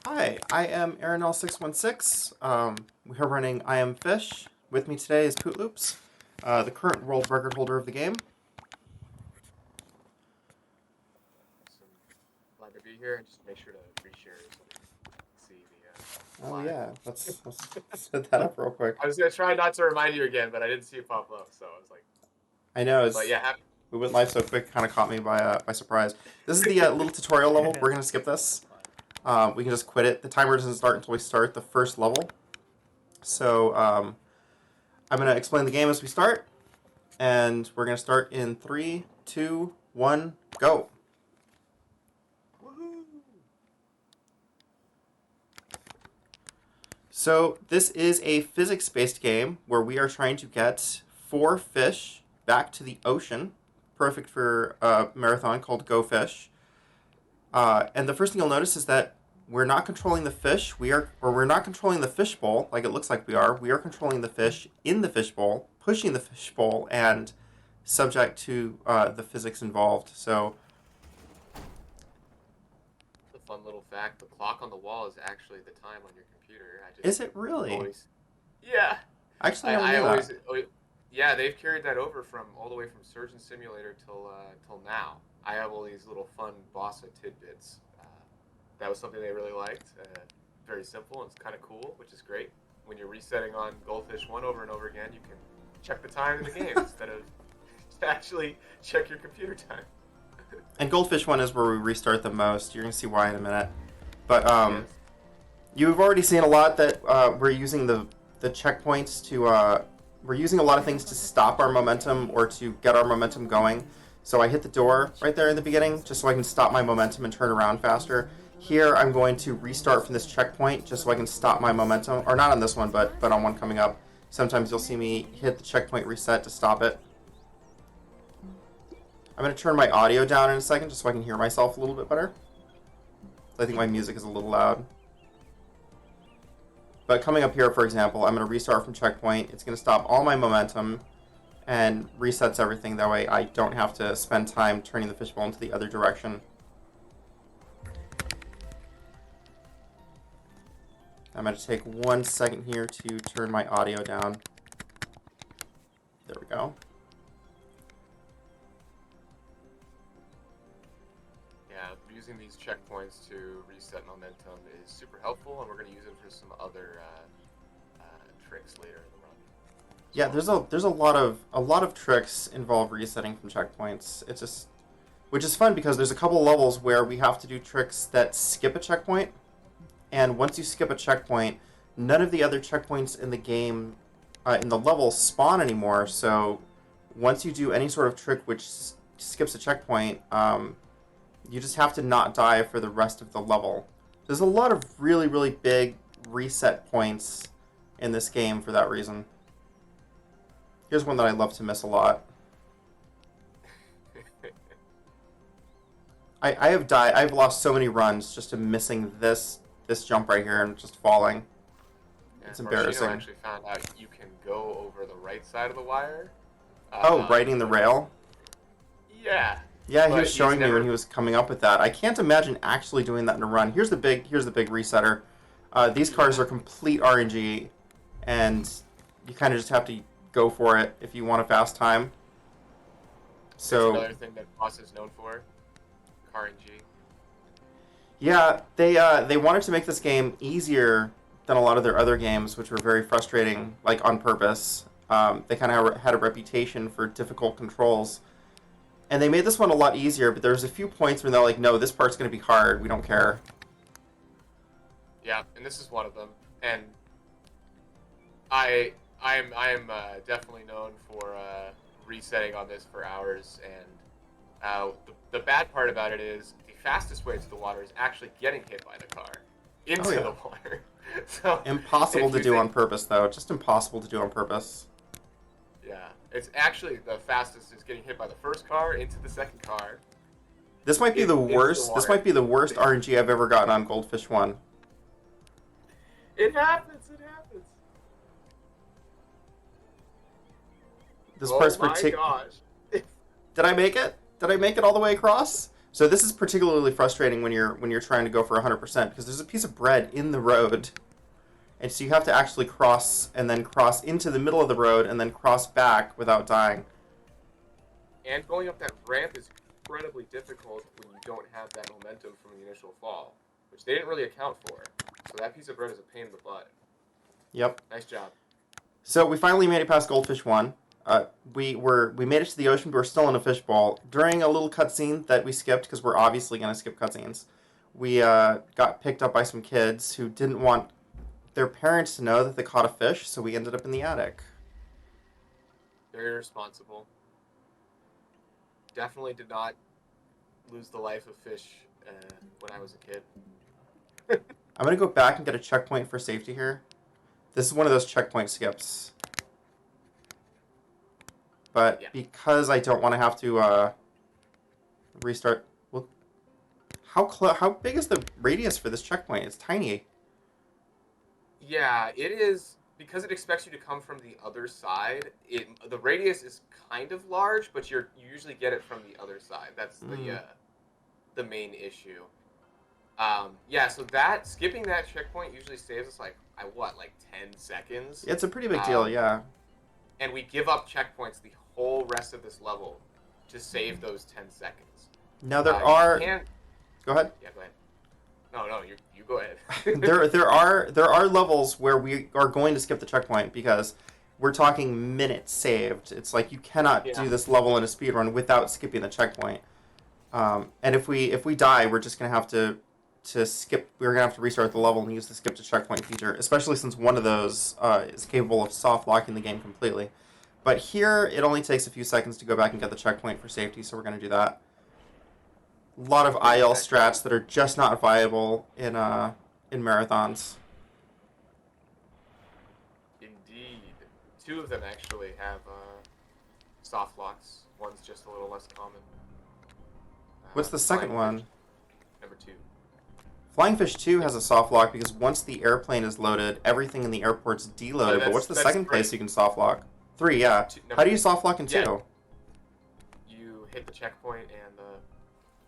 Hi, I am aranel616. We are running I Am Fish. With me today is Pootloops, the current world record holder of the game. Awesome. Glad to be here, and just make sure to reshare so we can see the Oh live. yeah, let's set that up real quick. I was gonna try not to remind you again, but I didn't see it pop up, so I was like, I know but it's yeah, happy. we went live so quick, kind of caught me by surprise. This is the little tutorial level. We're gonna skip this. We can just quit it. The timer doesn't start until we start the first level. So I'm gonna explain the game as we start, and we're gonna start in 3, 2, 1, go. Woohoo! So this is a physics-based game where we are trying to get 4 fish back to the ocean, perfect for a marathon called Go Fish. And the first thing you'll notice is that we're not controlling the fish. We're not controlling the fishbowl like it looks like we are. We are controlling the fish in the fishbowl, pushing the fishbowl, and subject to the physics involved. So A fun little fact: the clock on the wall is actually the time on your computer. I just is it really? always, yeah, I actually never I knew that. always, yeah, they've carried that over from all the way from Surgeon Simulator till now. I have all these little fun Bossa tidbits. That was something they really liked. Very simple and it's kind of cool, which is great. When you're resetting on Goldfish 1 over and over again, you can check the time in the game instead of actually check your computer time. And Goldfish 1 is where we restart the most. You're going to see why in a minute. But Yes. you've already seen a lot that we're using the checkpoints to we're using a lot of things to stop our momentum or to get our momentum going. So I hit the door right there in the beginning just so I can stop my momentum and turn around faster. Here I'm going to restart from this checkpoint just so I can stop my momentum, or not on this one, but on one coming up. Sometimes you'll see me hit the checkpoint reset to stop it. I'm going to turn my audio down in a second just so I can hear myself a little bit better. I think my music is a little loud. But coming up here, for example, I'm going to restart from checkpoint. It's going to stop all my momentum and resets everything. That way I don't have to spend time turning the fishbowl into the other direction. I'm going to take 1 second here to turn my audio down. There we go. Yeah, using these checkpoints to reset momentum is super helpful, and we're going to use it for some other tricks later in the run. Yeah, So, there's a lot of tricks involved resetting from checkpoints. It's just which is fun because there's a couple levels where we have to do tricks that skip a checkpoint, and once you skip a checkpoint, none of the other checkpoints in the game in the level spawn anymore. So once you do any sort of trick which skips a checkpoint, you just have to not die for the rest of the level. There's a lot of really big reset points in this game for that reason. Here's one that I love to miss a lot. I have died. I've lost so many runs just to missing this jump right here and just falling. It's and Marshino embarrassing. actually found out you can go over the right side of the wire. Oh, riding the rail. Yeah, Yeah, he but was he's showing me never. when he was coming up with that. I can't imagine actually doing that in a run. Here's the big resetter. These cars Yeah, are complete RNG, and you kind of just have to go for it if you want a fast time. there's So another thing that Boss is known for, RNG. yeah, they wanted to make this game easier than a lot of their other games, which were very frustrating, like on purpose. They kind of had a reputation for difficult controls, and they made this one a lot easier. But there's a few points where they're like, "No, this part's going to be hard. We don't care." Yeah, and this is one of them. And I am definitely known for resetting on this for hours. And the bad part about it is the fastest way to the water is actually getting hit by the car Oh into yeah, the water. So impossible if to you do think, on purpose though. Just impossible to do on purpose. yeah, it's actually the fastest is getting hit by the first car into the second car This might be the into the worst. This water. might be the worst RNG I've ever gotten on Goldfish One. It happens. It happens. This Oh part's my partic. gosh. Did I make it? Did I make it all the way across? So this is particularly frustrating when you're trying to go for 100% because there's a piece of bread in the road, and so you have to actually cross and then cross into the middle of the road and then cross back without dying. And going up that ramp is incredibly difficult when you don't have that momentum from the initial fall, which they didn't really account for. So that piece of bread is a pain in the butt. Yep. Nice job. So we finally made it past Goldfish 1. We made it to the ocean, but we're still in a fishbowl. During a little cutscene that we skipped, because we're obviously going to skip cutscenes, we got picked up by some kids who didn't want their parents to know that they caught a fish, so we ended up in the attic. Very responsible. Definitely did not lose the life of fish when I was a kid. I'm going to go back and get a checkpoint for safety here. This is one of those checkpoint skips. But Yeah. because I don't want to have to restart... Well, how big is the radius for this checkpoint? It's tiny. Yeah, it is because it expects you to come from the other side. The radius is kind of large, but you usually get it from the other side. That's the main issue. Yeah, so that skipping that checkpoint usually saves us like 10 seconds. It's a pretty big deal, yeah. And we give up checkpoints the whole rest of this level to save those 10 seconds. Now there are. Go ahead. Yeah, go ahead. No, you go ahead. there are levels where we are going to skip the checkpoint because we're talking minutes saved. It's like you cannot do this level in a speedrun without skipping the checkpoint. And if we die, we're just gonna have to skip. We're gonna have to restart the level and use the skip to checkpoint feature, especially since one of those is capable of soft locking the game completely. But here, it only takes a few seconds to go back and get the checkpoint for safety, so we're gonna do that. A lot of IL strats that are just not viable in marathons. Indeed. Two of them actually have soft locks. One's just a little less common. What's the second one? Number 2. Flying Fish 2 has a soft lock because once the airplane is loaded, everything in the airport's deloaded. But what's the second place you can soft lock? 3, yeah. How do you soft lock in 2? Yeah. You hit the checkpoint and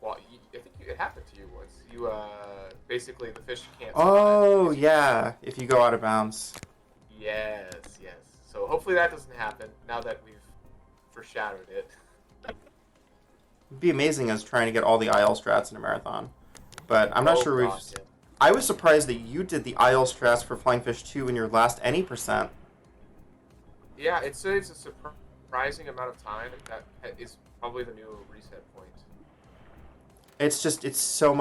I think it happened to you once. You basically the fish can't. Oh yeah, if you go out of bounds. Yes. So hopefully that doesn't happen now that we've foreshadowed it. It'd be amazing as trying to get all the IL strats in a marathon, but I'm not sure we've. Yeah. I was surprised that you did the IL strats for Flying Fish 2 in your last any percent. Yeah, it saves a surprising amount of time. That is probably the new reset point. It's so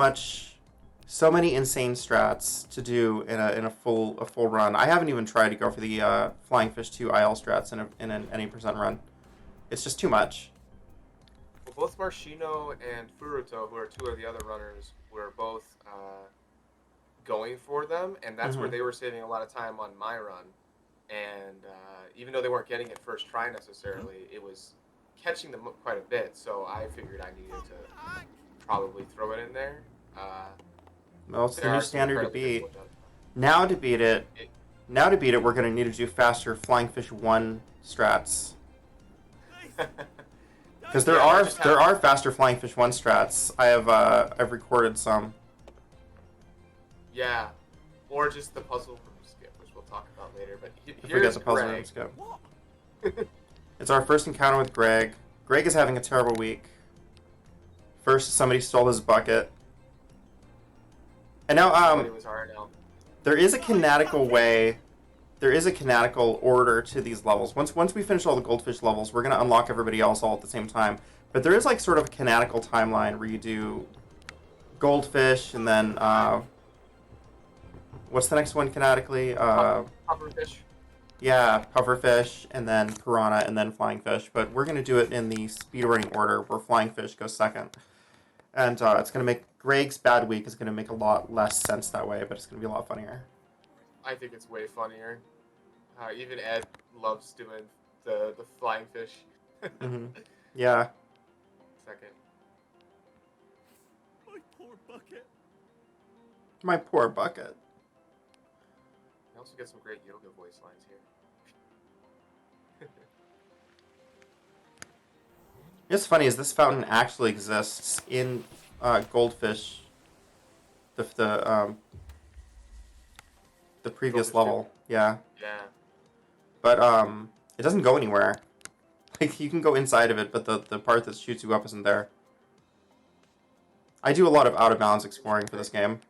many insane strats to do in a full run. I haven't even tried to go for the Flying Fish 2 IL strats in an any percent run. It's just too much. Well, both Marshino and Furuto, who are two of the other runners, were both going for them, and that's where they were saving a lot of time on my run. And even though they weren't getting it first try necessarily, it was catching them up quite a bit. So I figured I needed to probably throw it in there. Well, it's the new standard to beat. Now to beat it, we're going to need to do faster Flying Fish 1 strats. Because there are faster Flying Fish 1 strats. I've recorded some. Yeah, or just the puzzle room skip, which we'll talk about later. But Forget the puzzle room skip. It's our first encounter with Greg. Greg is having a terrible week. First, somebody stole his bucket. And now, there is a canonical way. There is a canonical order to these levels. Once we finish all the Goldfish levels, we're going to unlock everybody else all at the same time. But there is like sort of a canonical timeline where you do Goldfish and then what's the next one canonically? Pufferfish. Yeah, Pufferfish, and then Piranha, and then Flying Fish. But we're going to do it in the speedrunning order, where Flying Fish goes second. And it's going to make Greg's bad week is going to make a lot less sense that way, but it's going to be a lot funnier. I think it's way funnier. Even Ed loves doing the Flying Fish. Yeah. Second. My poor bucket. My poor bucket. I also get some great yoga voice lines here. What's funny is this fountain actually exists in goldfish. The previous Goldfish level. Yeah. Yeah. But it doesn't go anywhere. Like you can go inside of it, but the part that shoots you up isn't there. I do a lot of out of bounds exploring for this game.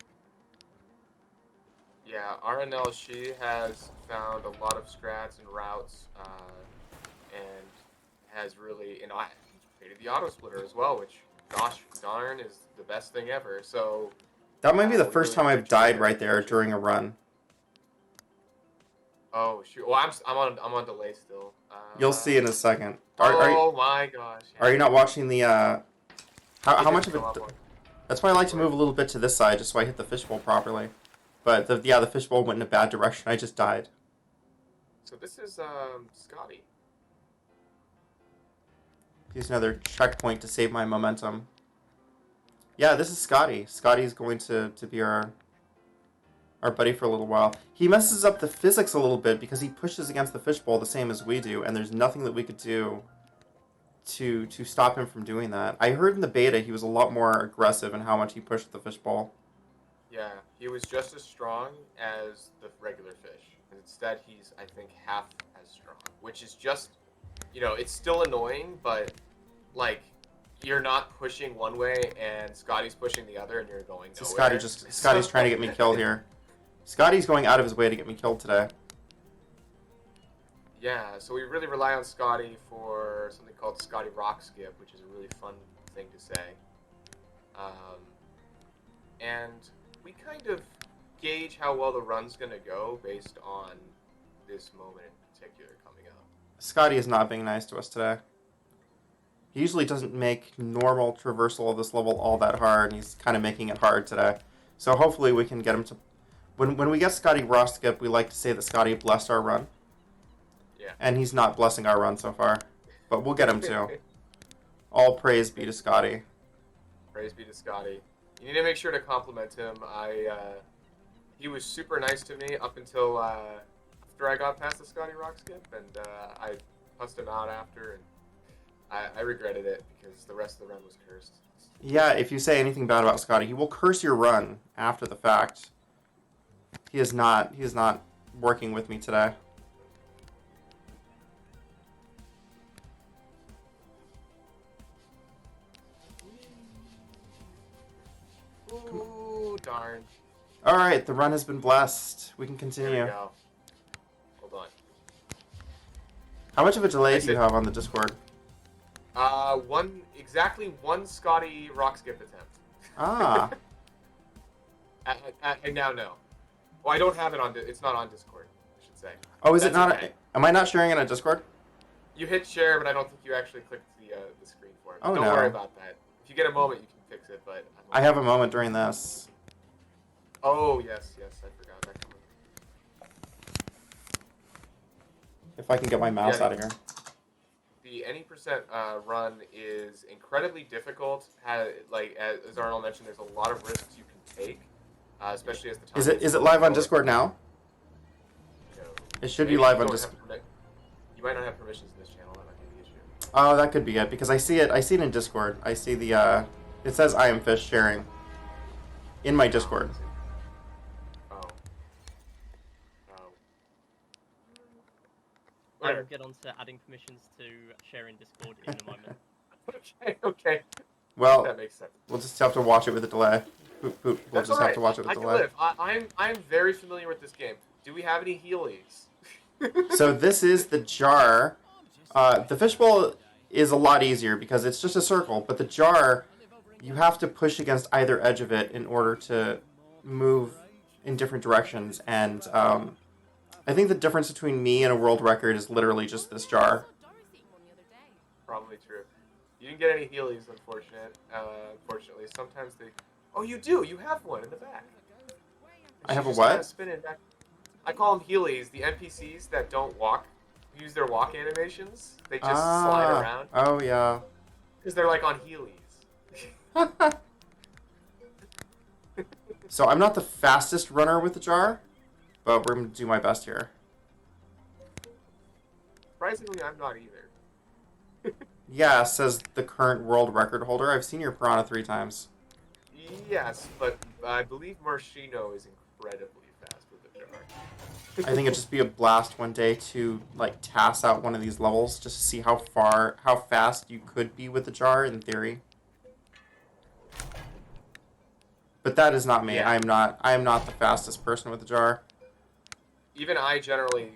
Yeah, Aranel, she has found a lot of strats and routes, and has really, I created the auto splitter as well, which, gosh darn, is the best thing ever. So That might be the we first really time I've appreciate died her right there dedication. during a run. Oh shoot! Well, I'm on delay still. You'll see in a second. Oh my gosh! Are you Yeah. not watching the It how much didn't of come it? up on That's why I like to Discord. move a little bit to this side just so I hit the fishbowl properly. But the fishbowl went in a bad direction. I just died. So this is Scotty. Use another checkpoint to save my momentum. Yeah, this is Scotty. Scotty's going to be our buddy for a little while. He messes up the physics a little bit because he pushes against the fishbowl the same as we do, and there's nothing that we could do to stop him from doing that. I heard in the beta he was a lot more aggressive in how much he pushed the fishbowl. Yeah, he was just as strong as the regular fish. Instead, he's, I think, half as strong, which is just, it's still annoying, but, like, you're not pushing one way and Scotty's pushing the other and you're going So nowhere. Scotty's trying to get me killed here. Scotty's going out of his way to get me killed today. Yeah, so we really rely on Scotty for something called Scotty Rock Skip, which is a really fun thing to say. And we kind of gauge how well the run's going to go based on this moment in particular coming up. Scotty is not being nice to us today. He usually doesn't make normal traversal of this level all that hard, and he's kind of making it hard today. So hopefully we can get him to... When we get Scotty Rock Skip, we like to say that Scotty blessed our run. Yeah. And he's not blessing our run so far. But we'll get him to. All praise be to Scotty. Praise be to Scotty. You need to make sure to compliment him. He was super nice to me up until after I got past the Scotty Rock Skip, and I cussed him out after, and I regretted it because the rest of the run was cursed. Yeah, if you say anything bad about Scotty, he will curse your run after the fact. He is not working with me today. Ooh, darn. Alright, the run has been blessed. We can There continue. we go. Hold on. How much of a delay do you have on the Discord? Exactly one Scotty Rock Skip attempt. Ah. I now know. Well, I don't have it on. It's not on Discord, I should say. Oh, is it That's not? okay. Am I not sharing it on Discord? You hit share, but I don't think you actually clicked the screen for it. Oh, Don't no. worry about that. If you get a moment, you can fix it. But I have a moment during this. Oh yes, I forgot that comment. If I can get my mouse out of here. The any percent run is incredibly difficult. As Arnold mentioned, there's a lot of risks you can take, especially as the time. Is it live on Discord now? No. It should Maybe be live you on don't Discord. You might not have permissions in this channel. That might be the issue. Oh, that could be it because I see it in Discord. I see the it says I am fish sharing in my Discord. Oh. I will Whatever. get on to adding permissions to share in Discord in a moment. Okay. Well, That makes sense. we'll just have to watch it with a delay. Poop, poop. We'll That's just all have to watch it with I a can delay. live. I'm very familiar with this game. Do we have any Heelys? So this is the jar. The fishbowl is a lot easier because it's just a circle, but the jar, you have to push against either edge of it in order to move in different directions. And I think the difference between me and a world record is literally just this jar. Probably true. You didn't get any Heelys, unfortunately. Sometimes they... Oh, you do! You have one in the back. I have a Just what? kinda spin it back. I call them Heelys, the NPCs that don't walk, use their walk animations. They just slide around. Oh, yeah. Because they're like on Heelys. So I'm not the fastest runner with the jar, but we're going to do my best here. Surprisingly, I'm not either. Yeah, says the current world record holder. I've seen your piranha 3 times. Yes, but I believe Marshino is incredibly fast with the jar. I think it'd just be a blast one day to like task out one of these levels just to see how fast you could be with the jar in theory. But that is not me. Yeah. I am not the fastest person with the jar. Even I generally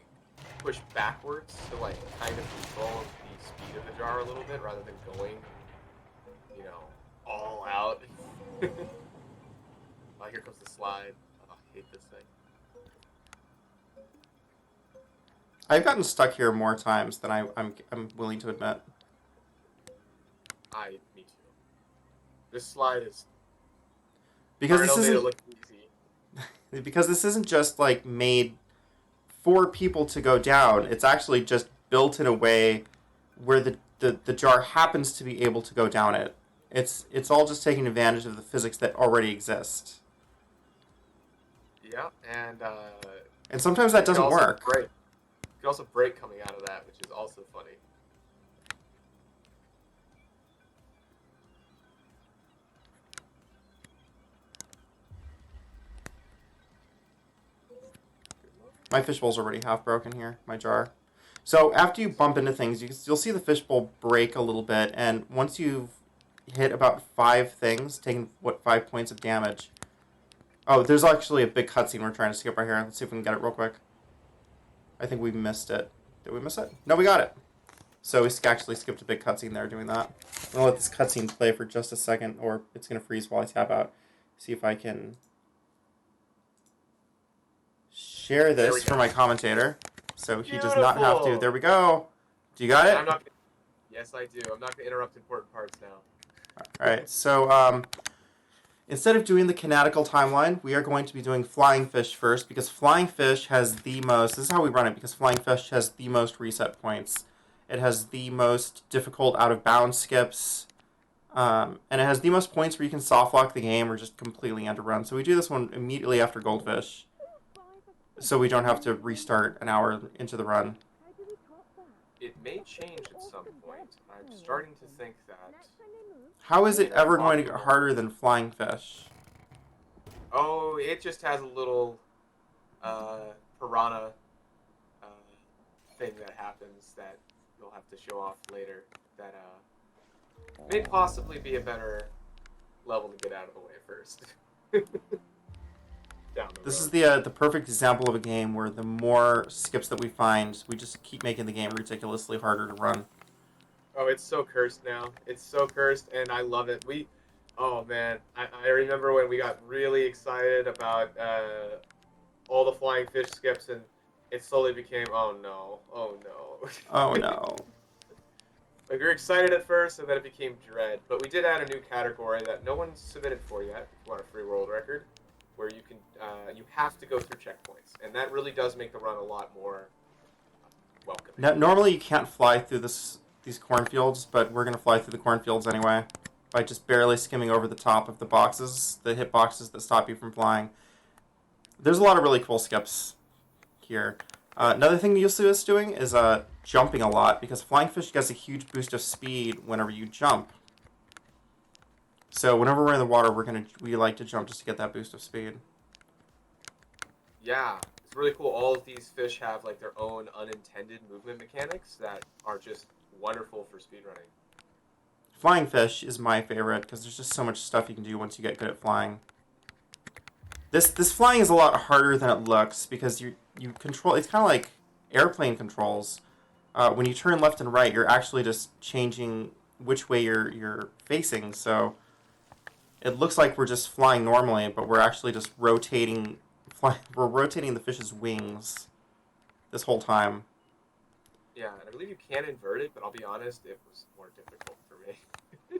push backwards to like kind of control the speed of the jar a little bit rather than going, all out. Oh, here comes the slide. Oh, I hate this thing. I've gotten stuck here more times than I'm willing to admit. Me too. This slide is. Because Arnold this made it isn't look easy. because this isn't just like made for people to go down. It's actually just built in a way where the jar happens to be able to go down it. It's all just taking advantage of the physics that already exist. Yeah, And sometimes that doesn't work. Break. You can also break coming out of that, which is also funny. My fishbowl's already half broken here, my jar. So after you bump into things, you'll see the fishbowl break a little bit, and once you've hit about 5 things, taking 5 points of damage. Oh, there's actually a big cutscene we're trying to skip right here. Let's see if we can get it real quick. I think we missed it. Did we miss it? No, we got it. So we actually skipped a big cutscene there doing that. I'm going to let this cutscene play for just a second, or it's going to freeze while I tap out. See if I can share this for my commentator, so he does not have to. There we go. Do you got it? Yes, I do. I'm not going to interrupt important parts now. All right. So instead of doing the canonical timeline, we are going to be doing Flying Fish first, because Flying Fish has the most. This is how we run it, because Flying Fish has the most reset points. It has the most difficult out-of-bounds skips. And it has the most points where you can soft lock the game or just completely end a run. So we do this one immediately after Goldfish, so we don't have to restart an hour into the run. It may change at some point. I'm starting to think that. How is it ever going to get harder than Flying Fish? Oh, it just has a little piranha thing that happens that you'll have to show off later. That may possibly be a better level to get out of the way first. This is the perfect example of a game where the more skips that we find, we just keep making the game ridiculously harder to run. Oh, it's so cursed now. It's so cursed, and I love it. Oh man, I remember when we got really excited about all the flying fish skips, and it slowly became, oh no. Oh no. Like, we were excited at first, and then it became dread. But we did add a new category that no one's submitted for yet, if you want a free world record, where you can you have to go through checkpoints, and that really does make the run a lot more welcoming. Now, normally you can't fly through these cornfields, but we're gonna fly through the cornfields anyway by just barely skimming over the top of the boxes, the hit boxes that stop you from flying. There's a lot of really cool skips here. Another thing you'll see us doing is jumping a lot, because Flying Fish gets a huge boost of speed whenever you jump. So whenever we're in the water, we like to jump just to get that boost of speed. Yeah, it's really cool. All of these fish have like their own unintended movement mechanics that are just wonderful for speedrunning. Flying Fish is my favorite because there's just so much stuff you can do once you get good at flying. This flying is a lot harder than it looks, because you control. It's kind of like airplane controls. When you turn left and right, you're actually just changing which way you're facing. So it looks like we're just flying normally, but we're actually just rotating. We're rotating the fish's wings this whole time. Yeah, and I believe you can invert it, but I'll be honest, it was more difficult for me.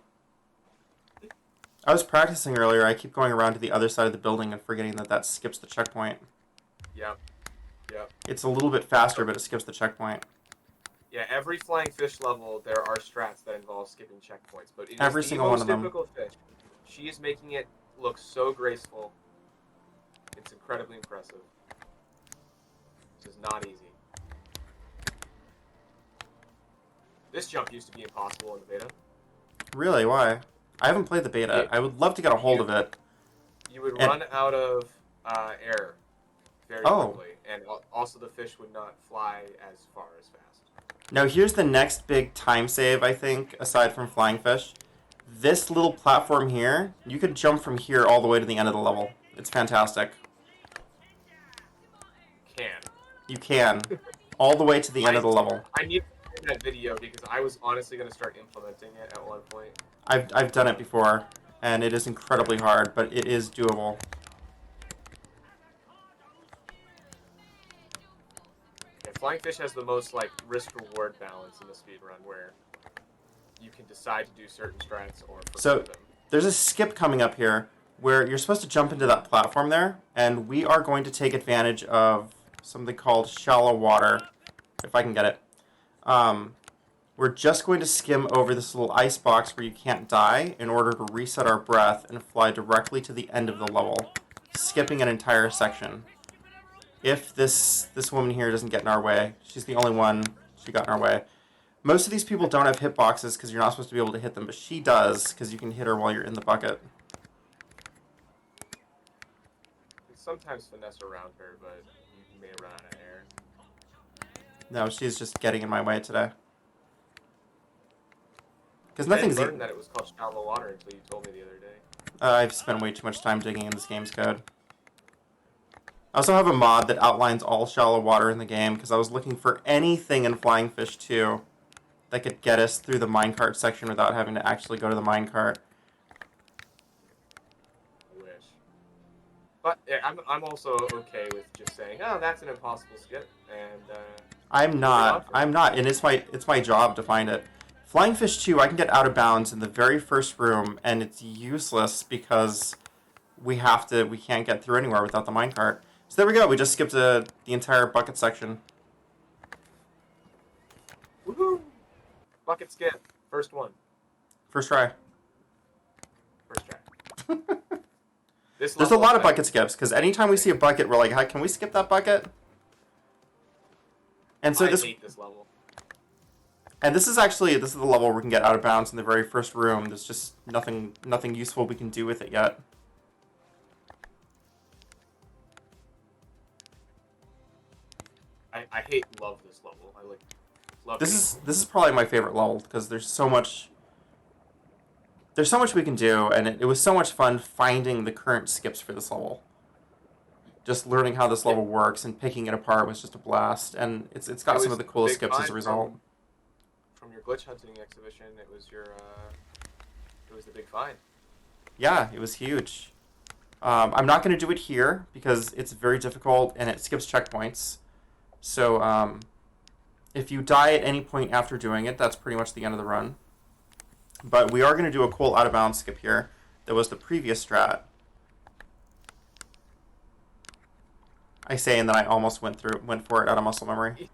I was practicing earlier. I keep going around to the other side of the building and forgetting that skips the checkpoint. Yep. It's a little bit faster, but it skips the checkpoint. Yeah, every flying fish level, there are strats that involve skipping checkpoints, but it Every is the single most one of them. difficult fish. She is making it look so graceful. It's incredibly impressive. This is not easy. This jump used to be impossible in the beta. Really? Why? I haven't played the beta. I would love to get a hold of it. You would And run out of air very oh, quickly, and also the fish would not fly as far as fast. now here's the next big time save, I think, aside from flying fish. This little platform here, you could jump from here all the way to the end of the level. It's fantastic. Can. You can. All the way to the end of the level. I need to see that video because I was honestly going to start implementing it at one point. I've done it before, and it is incredibly hard, but it is doable. Yeah, flying fish has the most like risk-reward balance in the speed run, where you can decide to do certain strats or forget So them. there's a skip coming up here where you're supposed to jump into that platform there, and we are going to take advantage of something called shallow water, if I can get it. We're just going to skim over this little ice box where you can't die in order to reset our breath and fly directly to the end of the level, skipping an entire section. If this woman here doesn't get in our way, she's the only one she got in our way. Most of these people don't have hitboxes because you're not supposed to be able to hit them, but she does because you can hit her while you're in the bucket. Sometimes finesse around her, but you may run out of air. No, she's just getting in my way today. Because I nothing's. didn't learn that it was called shallow water until you told me the other day. I've spent way too much time digging in this game's code. I also have a mod that outlines all shallow water in the game because I was looking for anything in Flying Fish 2 that could get us through the minecart section without having to actually go to the minecart. I wish. But yeah, I'm also okay with just saying, oh, that's an impossible skip, and I'm not, and it's my job to find it. Flying Fish 2, I can get out of bounds in the very first room, and it's useless because we can't get through anywhere without the minecart. So there we go, we just skipped the entire bucket section. Woohoo! Bucket skip, first one, First try. first try. There's a lot of bucket skips, because anytime we see a bucket, we're like, "Hi, can we skip that bucket?" And so I hate this level. And this is the level where we can get out of bounds in the very first room. There's just nothing useful we can do with it yet. I love this level. I love This is probably my favorite level because there's so much we can do, and it was so much fun finding the current skips for this level. Just learning how this level works and picking it apart was just a blast, and it's got some of the coolest skips as a result. From your glitch hunting exhibition, it was the big find. Yeah, it was huge. I'm not going to do it here because it's very difficult and it skips checkpoints. So if you die at any point after doing it, that's pretty much the end of the run. But we are going to do a cool out of bounds skip here. That was the previous strat. I say, and then I almost went for it out of muscle memory.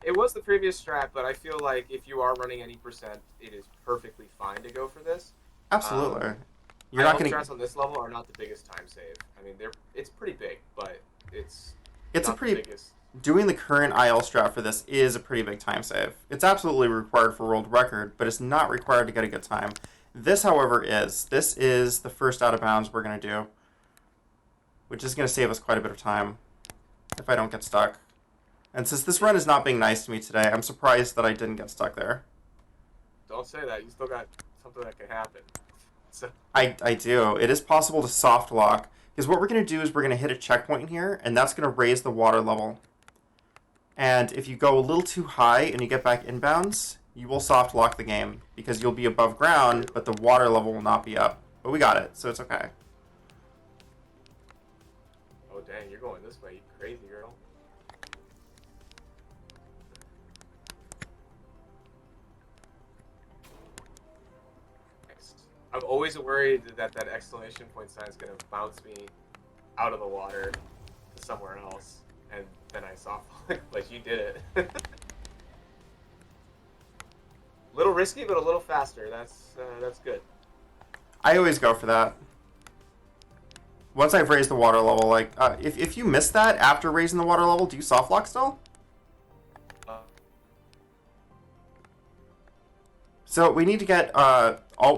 It was the previous strat, but I feel like if you are running any percent, it is perfectly fine to go for this. Absolutely. You're not going to. Strats on this level are not the biggest time save. I mean, it's pretty big, but it's a not pretty the biggest. Doing the current IL strat for this is a pretty big time save. It's absolutely required for world record, but it's not required to get a good time. This, however, is. This is the first out of bounds we're going to do, which is going to save us quite a bit of time if I don't get stuck. And since this run is not being nice to me today, I'm surprised that I didn't get stuck there. Don't say that. You still got something that can happen. So. I do. It is possible to soft lock, because what we're going to do is we're going to hit a checkpoint in here, and that's going to raise the water level. And if you go a little too high and you get back inbounds, you will soft lock the game, because you'll be above ground, but the water level will not be up. But we got it, so it's okay. Oh, dang, you're going this way, you crazy girl. I'm always worried that exclamation point sign is going to bounce me out of the water to somewhere else, and then I soft lock, but you did it. Little risky, but a little faster. That's good. I always go for that. Once I've raised the water level, like, if you miss that after raising the water level, do you soft lock still? So we need to get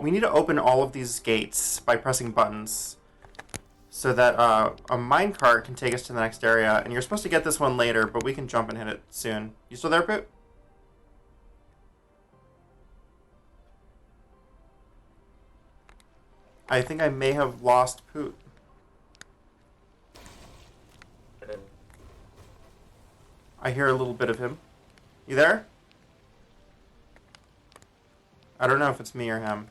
we need to open all of these gates by pressing buttons. so that a minecart can take us to the next area. And you're supposed to get this one later, but we can jump and hit it soon. You still there, Poot? I think I may have lost Poot. I hear a little bit of him. You there? I don't know if it's me or him.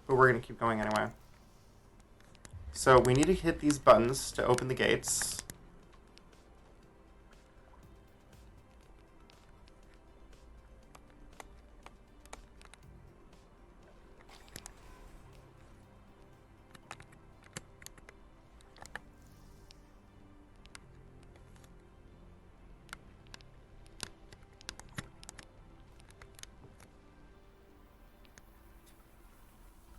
But we're going to keep going anyway. So we need to hit these buttons to open the gates.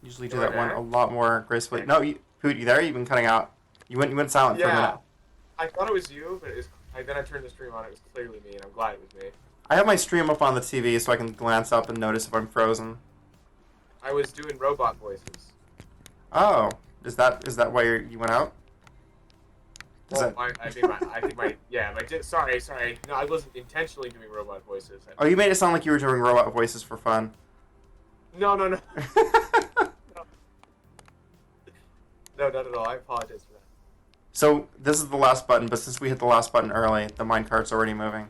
Usually do that one a lot more gracefully. No, Poot, you there? You've been cutting out. You went silent for a minute. I thought it was you, but then I turned the stream on. It was clearly me, and I'm glad it was me. I have my stream up on the TV so I can glance up and notice if I'm frozen. I was doing robot voices. Oh, is that why you went out? Well, I think my sorry. No, I wasn't intentionally doing robot voices. Oh, you made it sound like you were doing robot voices for fun. No. No, not at all. I apologize for that. So this is the last button, but since we hit the last button early, the minecart's already moving.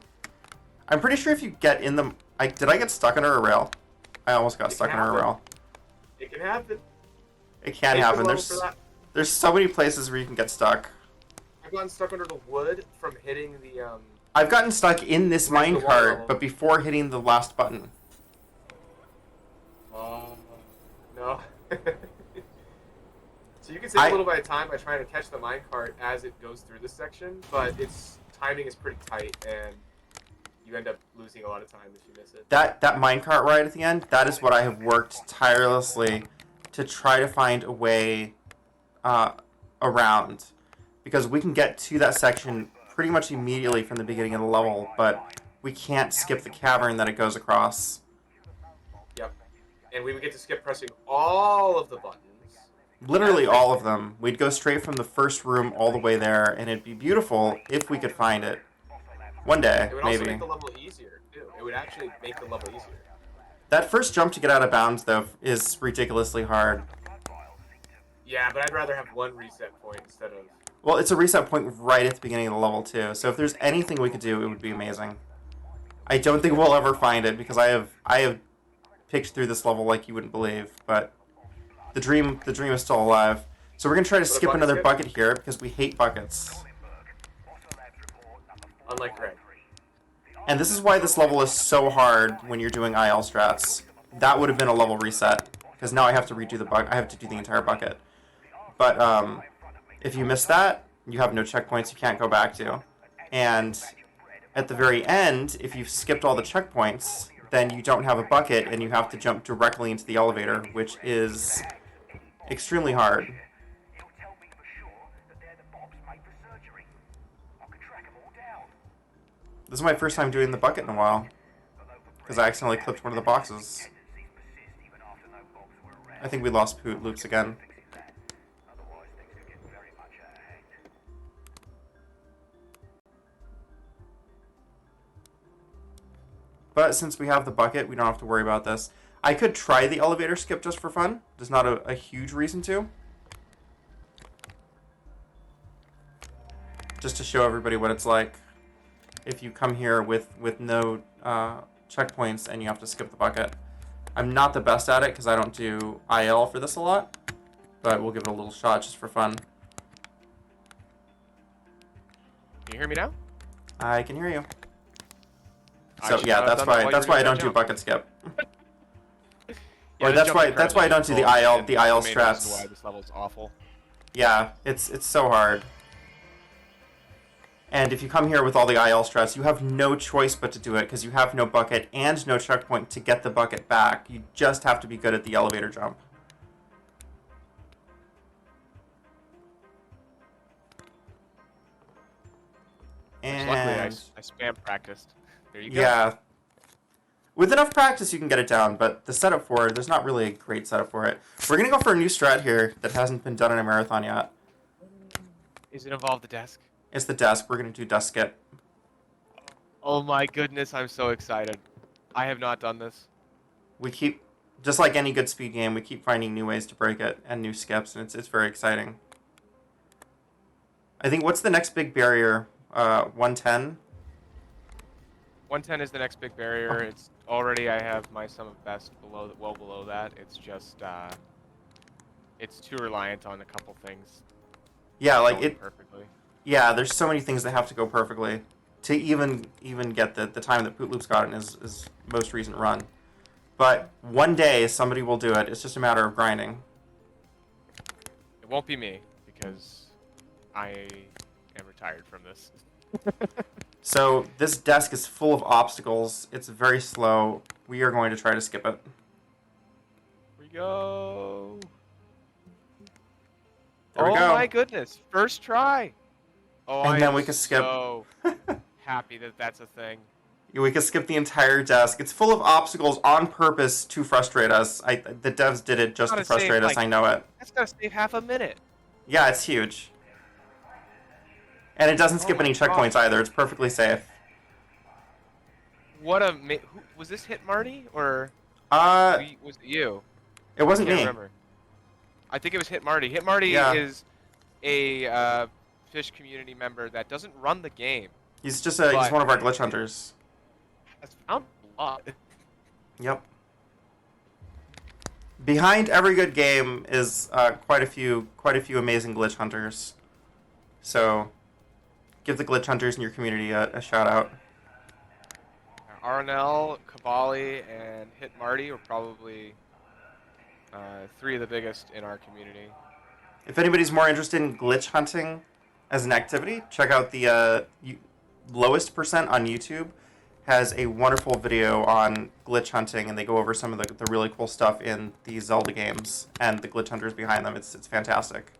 I'm pretty sure if you get in the... did I get stuck under a rail? I almost got stuck under a rail. It can happen. It can happen. There's so many places where you can get stuck. I've gotten stuck under the wood from hitting the... I've gotten stuck in this minecart, but before hitting the last button. No. So you can save a little bit of time by trying to catch the minecart as it goes through this section, but its timing is pretty tight, and you end up losing a lot of time if you miss it. That minecart ride at the end, that is what I have worked tirelessly to try to find a way around. Because we can get to that section pretty much immediately from the beginning of the level, but we can't skip the cavern that it goes across. Yep. And we would get to skip pressing all of the buttons. Literally all of them. We'd go straight from the first room all the way there, and it'd be beautiful if we could find it. One day, it would maybe. Also make the level easier, too. It would actually make the level easier. That first jump to get out of bounds, though, is ridiculously hard. Yeah, but I'd rather have one reset point instead of... Well, it's a reset point right at the beginning of the level, too. So if there's anything we could do, it would be amazing. I don't think we'll ever find it, because I have picked through this level like you wouldn't believe, but the dream is still alive. So we're going to try to skip another bucket here, because we hate buckets. Unlike Greg. And this is why this level is so hard when you're doing IL strats. That would have been a level reset, because now I have to redo the bucket. I have to do the entire bucket. But if you miss that, you have no checkpoints you can't go back to. And at the very end, if you've skipped all the checkpoints, then you don't have a bucket and you have to jump directly into the elevator, which is extremely hard. This is my first time doing the bucket in a while, because I accidentally clipped one of the boxes. I think we lost Poot loops again. But since we have the bucket, we don't have to worry about this. I could try the elevator skip just for fun. There's not a huge reason to. Just to show everybody what it's like if you come here with no checkpoints and you have to skip the bucket. I'm not the best at it because I don't do IL for this a lot, but we'll give it a little shot just for fun. Can you hear me now? I can hear you. So yeah, that's why I don't do bucket skip. Or that's why I don't do the IL strats. Why this level's awful. Yeah, it's so hard. And if you come here with all the IL strats, you have no choice but to do it because you have no bucket and no checkpoint to get the bucket back. You just have to be good at the elevator jump. And luckily I spam practiced. There you go. Yeah. With enough practice, you can get it down, but the setup for it, there's not really a great setup for it. We're going to go for a new strat here that hasn't been done in a marathon yet. Is it involve the desk? It's the desk. We're going to do desk skip. Oh my goodness, I'm so excited. I have not done this. We keep, just like any good speed game, we keep finding new ways to break it and new skips, and it's very exciting. I think, what's the next big barrier? 110? 110 is the next big barrier. Okay. It's already, I have my sum of best well below that. It's just, it's too reliant on a couple things. Yeah, like going it. perfectly. Yeah, there's so many things that have to go perfectly to even get the time that Pootloop's got in his most recent run. But one day somebody will do it. It's just a matter of grinding. It won't be me because I am retired from this. So this desk is full of obstacles. It's very slow. We are going to try to skip it. Here we go. There we Oh go. my goodness! First try. Oh, And I then am we can skip. so happy that that's a thing. We could skip the entire desk. It's full of obstacles on purpose to frustrate us. The devs did it just to Gotta frustrate save, us. I know it. That's gotta save half a minute. Yeah, it's huge. And it doesn't skip Oh my any checkpoints gosh. either. It's perfectly safe. What a was this Hit Marty or was it you? It wasn't I can't me. remember. I think it was Hit Marty. Hit Marty Yeah. is a fish community member that doesn't run the game. He's just he's one of our glitch hunters. Has found a lot. Yep. Behind every good game is quite a few amazing glitch hunters. So, give the glitch hunters in your community a shout out. Aranel, Cavalli, and Hit Marty are probably three of the biggest in our community. If anybody's more interested in glitch hunting as an activity, check out the lowest percent on YouTube. Has a wonderful video on glitch hunting, and they go over some of the really cool stuff in the Zelda games and the glitch hunters behind them. It's fantastic.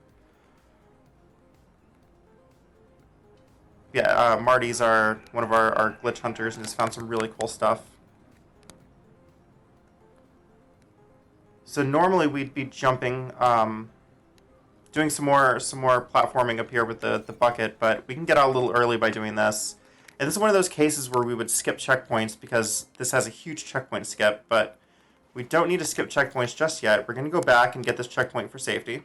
Yeah, Marty's one of our glitch hunters and has found some really cool stuff. So normally we'd be jumping, doing some more platforming up here with the bucket, but we can get out a little early by doing this. And this is one of those cases where we would skip checkpoints because this has a huge checkpoint skip, but we don't need to skip checkpoints just yet. We're going to go back and get this checkpoint for safety.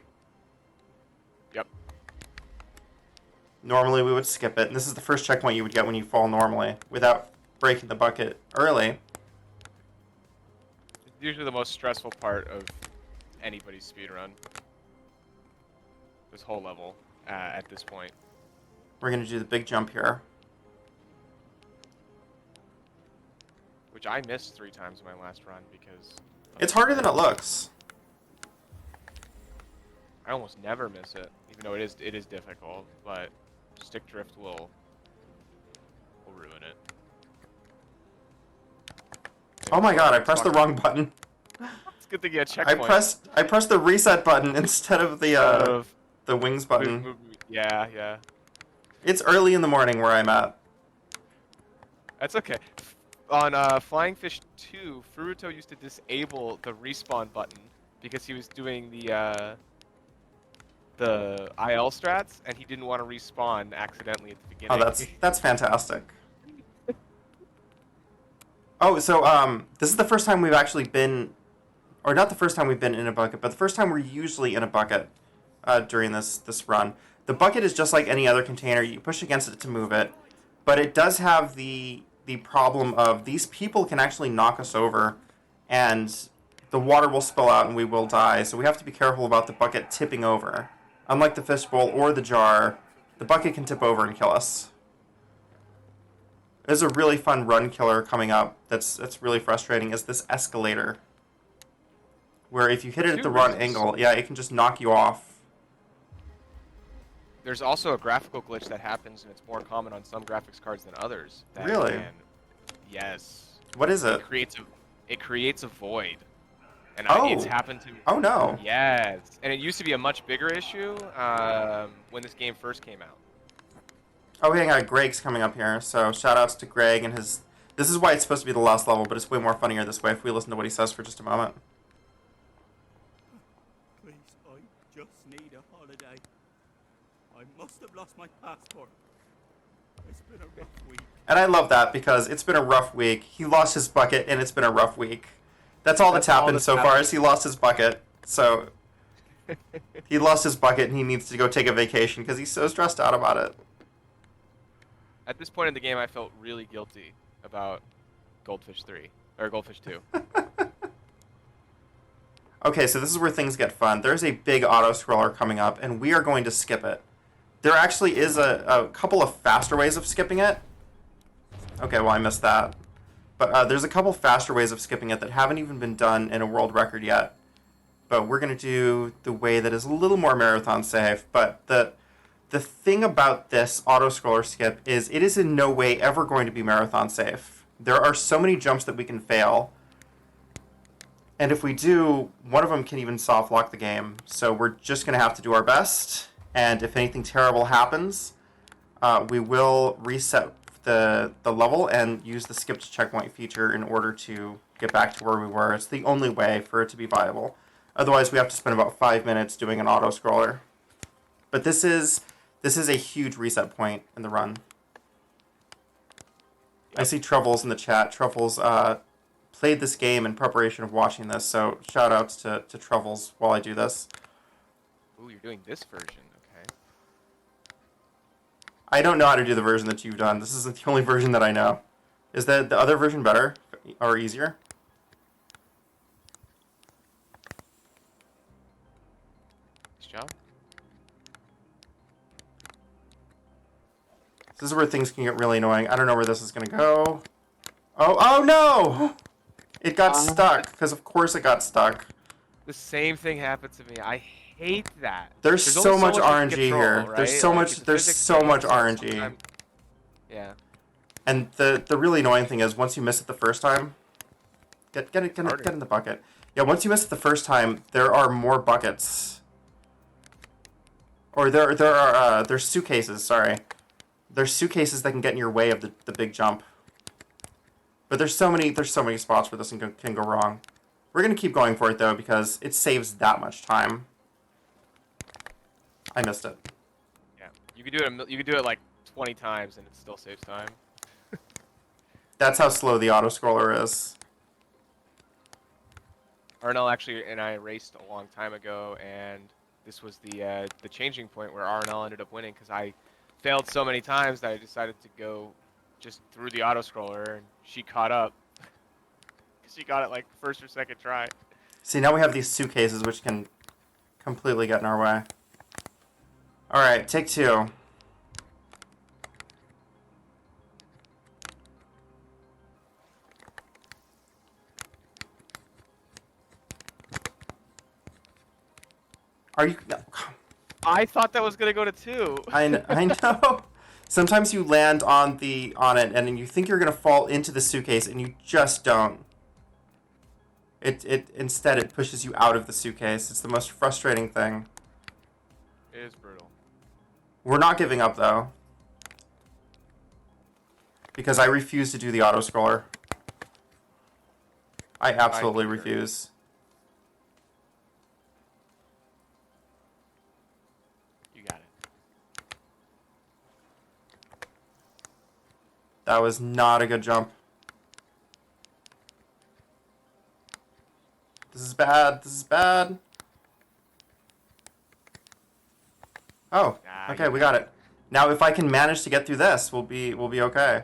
Yep. Normally we would skip it, and this is the first checkpoint you would get when you fall normally without breaking the bucket early. It's usually the most stressful part of anybody's speedrun. This whole level at this point. We're going to do the big jump here. Which I missed 3 times in my last run because... It's harder than it looks. I almost never miss it, even though it is difficult, but stick drift will ruin it. Oh my god, I pressed the wrong button. It's good to get a checkpoint. I pressed the reset button instead of the wings button. Yeah. It's early in the morning where I'm at. That's okay. On Flying Fish 2, Furuto used to disable the respawn button because he was doing the IL strats, and he didn't want to respawn accidentally at the beginning. Oh, that's fantastic. Oh, so this is the first time we've actually been, or not the first time we've been in a bucket, but the first time we're usually in a bucket during this run. The bucket is just like any other container. You push against it to move it, but it does have the problem of these people can actually knock us over, and the water will spill out and we will die. So we have to be careful about the bucket tipping over. Unlike the fishbowl or the jar, the bucket can tip over and kill us. There's a really fun run killer coming up that's really frustrating, is this escalator. Where if you hit it at the wrong angle, yeah, it can just knock you off. There's also a graphical glitch that happens, and it's more common on some graphics cards than others. Really? Yes. What is it? It creates a void. And it's happened to me. Oh no. Yes. And it used to be a much bigger issue when this game first came out. Oh, hang on, Greg's coming up here. So shout outs to Greg and his This is why it's supposed to be the last level, but it's way more funnier this way if we listen to what he says for just a moment. Please, I just need a holiday. I must have lost my passport. It's been a rough week. And I love that because it's been a rough week. He lost his bucket, and it's been a rough week. That's all that's happened so far is he lost his bucket. So he lost his bucket, and he needs to go take a vacation because he's so stressed out about it. At this point in the game, I felt really guilty about Goldfish 3 or Goldfish 2. Okay, so this is where things get fun. There's a big auto-scroller coming up, and we are going to skip it. There actually is a couple of faster ways of skipping it. Okay, well, I missed that. But there's a couple faster ways of skipping it that haven't even been done in a world record yet. But we're going to do the way that is a little more marathon safe. But the thing about this auto-scroller skip is it is in no way ever going to be marathon safe. There are so many jumps that we can fail. And if we do, one of them can even soft lock the game. So we're just going to have to do our best. And if anything terrible happens, we will reset the level and use the skip to checkpoint feature in order to get back to where we were. It's the only way for it to be viable. Otherwise, we have to spend about 5 minutes doing an auto-scroller. But this is a huge reset point in the run. I see Truffles in the chat. Truffles played this game in preparation of watching this, so shout-outs to Truffles while I do this. Ooh, you're doing this version, okay. I don't know how to do the version that you've done. This isn't the only version that I know. Is the other version better or easier? Nice job. This is where things can get really annoying. I don't know where this is going to go. Oh no! It got stuck, because of course it got stuck. The same thing happened to me. I hate that. There's so only much you can RNG control, here. right? There's so Like, much. the There's physics so thing, much so RNG. sometimes- Yeah. And the really annoying thing is once you miss it the first time, get in the bucket. Yeah, once you miss it the first time, there are more buckets. Or there's suitcases. Sorry, there's suitcases that can get in your way of the big jump. But there's so many spots where this can go wrong. We're gonna keep going for it though because it saves that much time. I missed it. Yeah. You could do it. You could do it like 20 times, and it still saves time. That's how slow the auto scroller is. Arnell actually and I raced a long time ago, and this was the changing point where Arnell ended up winning because I failed so many times that I decided to go just through the auto scroller, and she caught up because she got it like first or second try. See, now we have these suitcases which can completely get in our way. All right, take two. Are you? No. I thought that was gonna go to 2. I know. Sometimes you land on it, and then you think you're gonna fall into the suitcase, and you just don't. Instead it pushes you out of the suitcase. It's the most frustrating thing. It is brutal. We're not giving up though, because I refuse to do the auto scroller. I absolutely refuse. You got it. That was not a good jump. This is bad. This is bad. Oh, Nah, okay, we got it. Now, if I can manage to get through this, we'll be okay.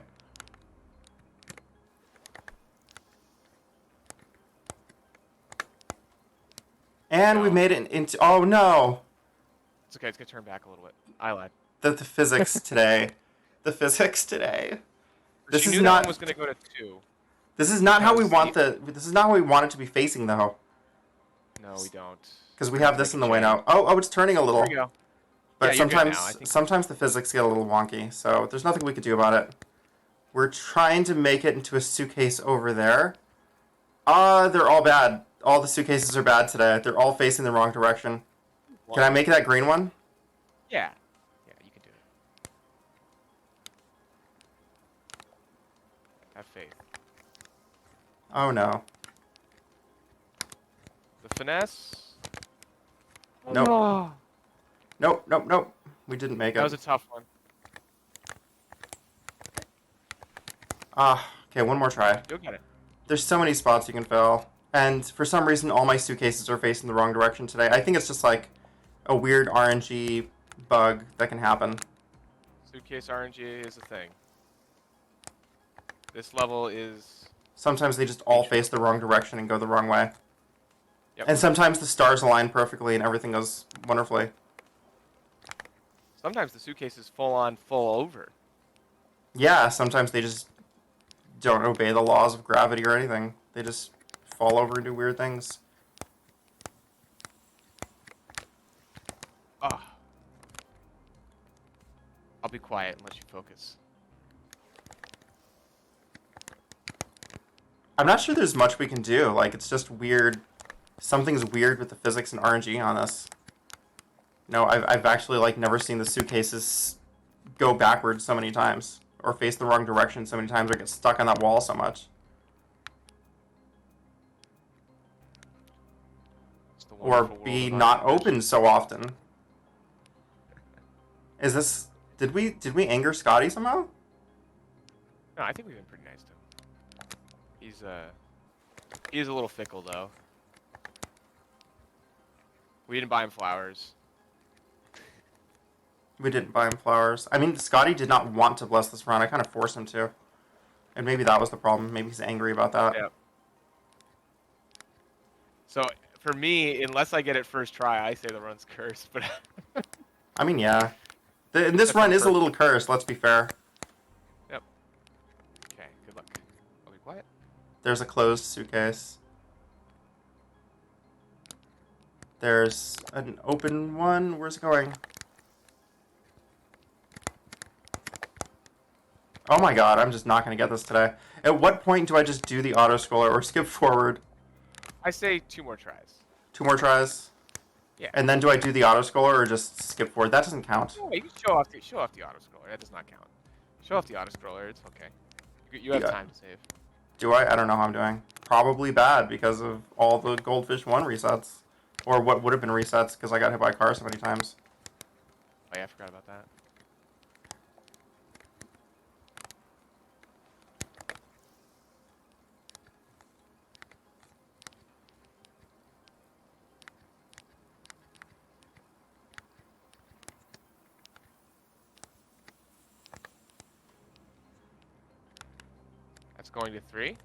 And we made it into. Oh no! It's okay. It's gonna turn back a little bit. I lied. The physics today. The physics today. This She is knew that not. one was gonna go to 2. This is not how we because want the. This is not how we want it to be facing though. No, we don't. Because we have this in the way Change. now. Oh, it's turning a little. There we go. But Yeah, you're good sometimes, now. I think- sometimes the physics get a little wonky, so there's nothing we could do about it. We're trying to make it into a suitcase over there. They're all bad. All the suitcases are bad today. They're all facing the wrong direction. Can I make that green one? Yeah. Yeah, you can do it. Have faith. Oh no. The finesse. Nope. Oh, Nope, nope, nope. We didn't make that was it. a tough one. Okay, one more try. You'll get it. There's so many spots you can fail. And for some reason, all my suitcases are facing the wrong direction today. I think it's just like a weird RNG bug that can happen. Suitcase RNG is a thing. This level is. Sometimes they just all face the wrong direction and go the wrong way. Yep. And sometimes the stars align perfectly and everything goes wonderfully. Sometimes the suitcase is full on, full over. Yeah, sometimes they just don't obey the laws of gravity or anything. They just fall over and do weird things. Ah. I'll be quiet and let you focus. I'm not sure there's much we can do. Like, it's just weird. Something's weird with the physics and RNG on this. No, I've actually, like, never seen the suitcases go backwards so many times. Or face the wrong direction so many times or get stuck on that wall so much. It's the Or wonderful world be of not Irish. open so often. Is this... Did we anger Scotty somehow? No, I think we've been pretty nice to him. He's a little fickle though. We didn't buy him flowers. We didn't buy him flowers. I mean, Scotty did not want to bless this run. I kind of forced him to. And maybe that was the problem. Maybe he's angry about that. Yeah. So for me, unless I get it first try, I say the run's cursed. But I mean, yeah. And this That's run not is a little cursed, let's be fair. Yep. Okay. Good luck. I'll be quiet. There's a closed suitcase. There's an open one. Where's it going? Oh my god, I'm just not going to get this today. At what point do I just do the auto-scroller or skip forward? I say 2 more tries. 2 more tries? Yeah. And then do I do the auto-scroller or just skip forward? That doesn't count. Oh, you can show off the auto scroller. That does not count. Show off the auto scroller. It's okay. You have Yeah. time to save. Do I? I don't know how I'm doing. Probably bad because of all the Goldfish 1 resets. Or what would have been resets because I got hit by a car so many times. Oh yeah, I forgot about that. That's going to 3.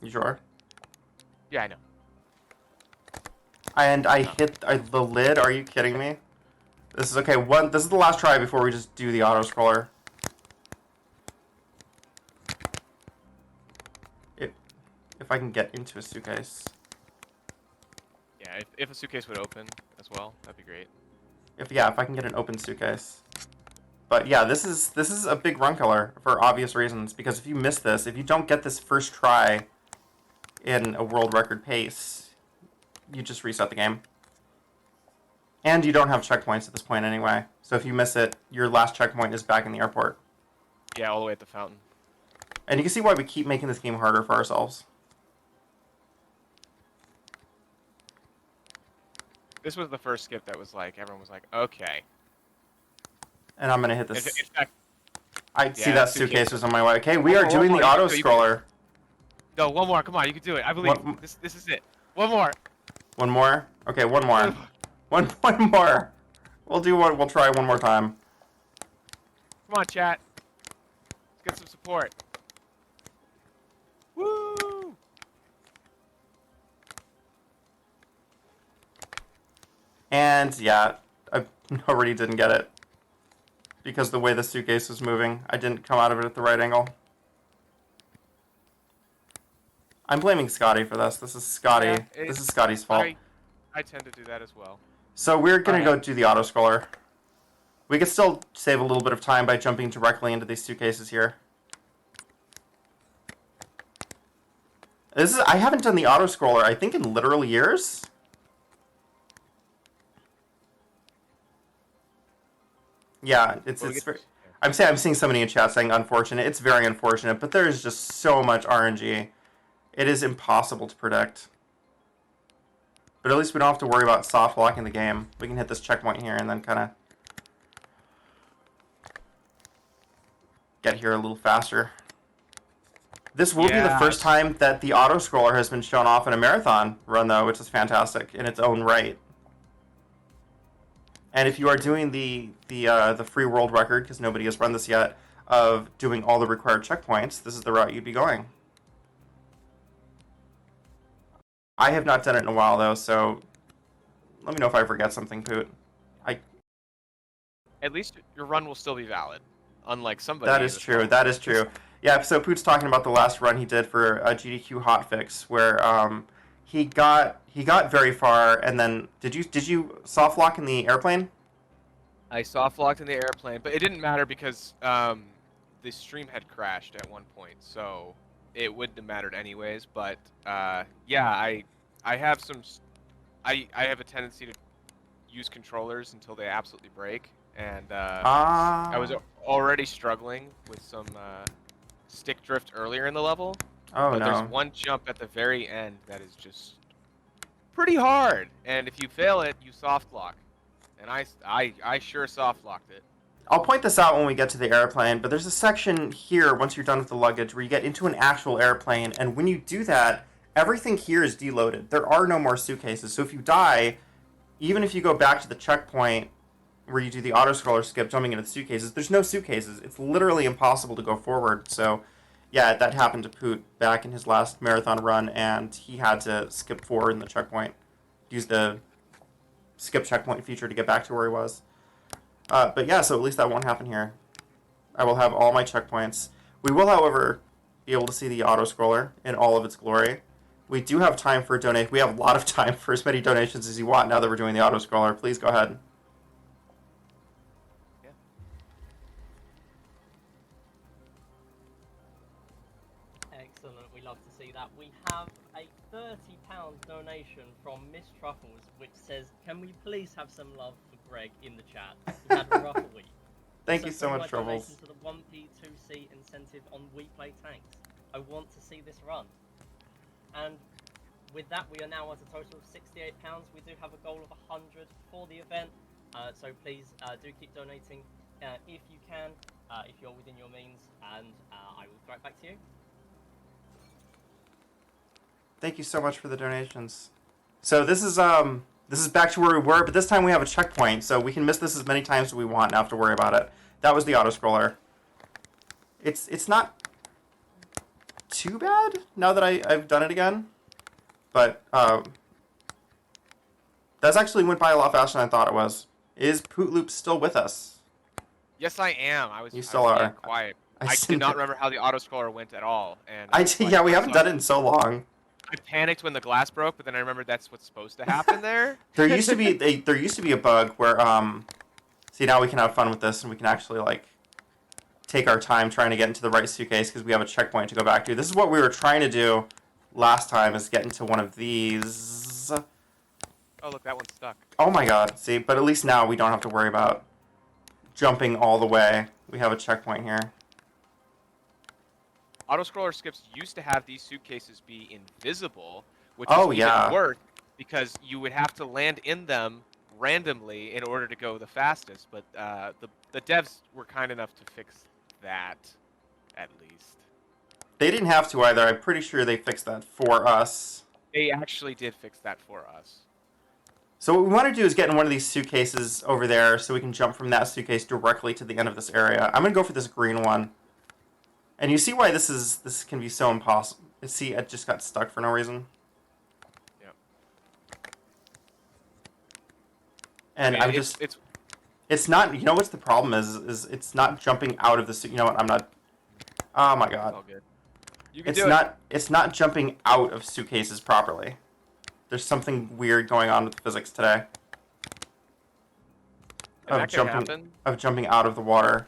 You sure? Yeah, I know. And I hit the lid? Are you kidding me? This is okay. This is the last try before we just do the auto-scroller. If I can get into a suitcase. Yeah, if a suitcase would open as well, that'd be great. If I can get an open suitcase. But yeah, this is a big run killer for obvious reasons. Because if you miss this, if you don't get this first try in a world record pace, you just reset the game. And you don't have checkpoints at this point anyway. So if you miss it, your last checkpoint is back in the airport. Yeah, all the way at the fountain. And you can see why we keep making this game harder for ourselves. This was the first skip that was like, everyone was like, okay. And I'm going to hit this. In fact, I see yeah, that suitcase. suitcase was on my way. Okay, we are One doing more, the you can auto do it, you can do scroller. no, one more. Come on, you can do it. I believe One- this is it. One more. One more? Okay, one more. One more. We'll do one. We'll try one more time. Come on, chat. Let's get some support. Woo! And yeah, I already didn't get it. Because the way the suitcase was moving, I didn't come out of it at the right angle. I'm blaming Scotty for this. This is Scotty. Yeah, This is Scotty's fault. I tend to do that as well. So we're going to Alright. go do the auto-scroller. We could still save a little bit of time by jumping directly into these suitcases here. I haven't done the auto-scroller, I think, in literal years. Yeah, Well, it's very, I'm seeing somebody in chat saying unfortunate. It's very unfortunate, but there is just so much RNG. It is impossible to predict. But at least we don't have to worry about soft locking the game. We can hit this checkpoint here and then kind of get here a little faster. This will be the first time that the auto-scroller has been shown off in a marathon run, though, which is fantastic in its own right. And if you are doing the free world record, because nobody has run this yet, of doing all the required checkpoints, this is the route you'd be going. I have not done it in a while, though, so let me know if I forget something, Poot. At least your run will still be valid, unlike somebody. That is true. That is true. Yeah. So Poot's talking about the last run he did for a GDQ hotfix, where he got very far, and then did you soft lock in the airplane? I soft locked in the airplane, but it didn't matter because the stream had crashed at one point, so it wouldn't have mattered anyways. But yeah, I have I have a tendency to use controllers until they absolutely break, and I was already struggling with some stick drift earlier in the level. Oh, but no. There's one jump at the very end that is just pretty hard, and if you fail it, you soft lock. And I sure soft locked it. I'll point this out when we get to the airplane, but there's a section here, once you're done with the luggage, where you get into an actual airplane, and when you do that, everything here is deloaded. There are no more suitcases, so if you die, even if you go back to the checkpoint where you do the auto-scroller skip, jumping into the suitcases, there's no suitcases. It's literally impossible to go forward, so yeah, that happened to Poot back in his last marathon run, and he had to skip forward in the checkpoint, use the skip checkpoint feature to get back to where he was. But yeah, so at least that won't happen here. I will have all my checkpoints. We will, however, be able to see the auto-scroller in all of its glory. We do have time for donate. We have a lot of time for as many donations as you want now that we're doing the auto-scroller. Please go ahead. Yeah. Excellent. We love to see that. We have a £30 donation from Miss Truffles, which says, "Can we please have some love for Greg in the chat? He had a rough week." Thank you so much, through my Truffles. donation to the 1P2C incentive on We Play Tanks. I want to see this run. And with that, we are now at a total of £68. We do have a goal of 100 for the event, so please do keep donating if you can, if you're within your means, and I will throw it back to you. Thank you so much for the donations. So this is back to where we were, but this time we have a checkpoint, so we can miss this as many times as we want and not have to worry about it. That was the auto-scroller. It's not too bad now that I've done it again, but that's actually went by a lot faster than I thought it was. Is Poot Loop still with us? Yes, I am. You still are. Quiet. I I did not remember how the auto-scroller went at all. And yeah, we haven't done it in so long. I panicked when the glass broke, but then I remembered that's what's supposed to happen there. There used to be a bug where see, now we can have fun with this and we can actually like take our time trying to get into the right suitcase because we have a checkpoint to go back to. This is what we were trying to do last time, is get into one of these. Oh, look, that one's stuck. Oh my god, see, but at least now we don't have to worry about jumping all the way. We have a checkpoint here. Auto-scroller skips used to have these suitcases be invisible, which Oh, is yeah. even worse because you would have to land in them randomly in order to go the fastest. But the devs were kind enough to fix that, at least. They didn't have to either. I'm pretty sure they fixed that for us. They actually did fix that for us. So what we want to do is get in one of these suitcases over there so we can jump from that suitcase directly to the end of this area. I'm going to go for this green one. And you see why this can be so impossible. See, it just got stuck for no reason. Yep. And I mean, it's not, you know what's the problem is it's not jumping out of the suit. You know what, I'm not, oh my god. all good. You can do it. It's not jumping out of suitcases properly. There's something weird going on with physics today. And that can happen. Of jumping out of the water.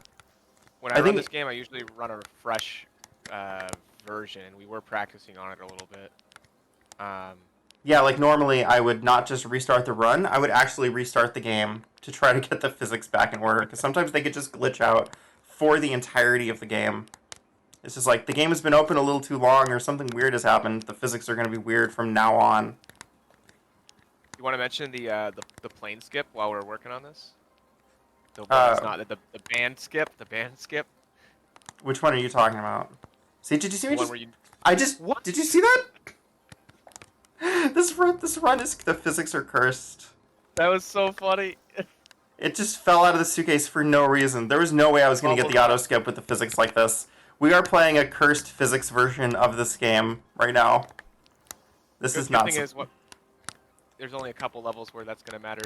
When I run this game, I usually run a fresh version. We were practicing on it a little bit. Yeah, like normally I would not just restart the run. I would actually restart the game to try to get the physics back in order. Because sometimes they could just glitch out for the entirety of the game. It's just like the game has been open a little too long, or something weird has happened. The physics are going to be weird from now on. You want to mention the plane skip while we're working on this? The one Uh, that's not the band skip. The band skip. Which one are you talking about? See, did you see The me one just? where you. What? Did you see that? This run is the physics are cursed. That was so funny. It just fell out of the suitcase for no reason. There was no way I was going to get the auto skip with the physics like this. We are playing a cursed physics version of this game right now. This is not. The thing is, there's only a couple levels where that's going to matter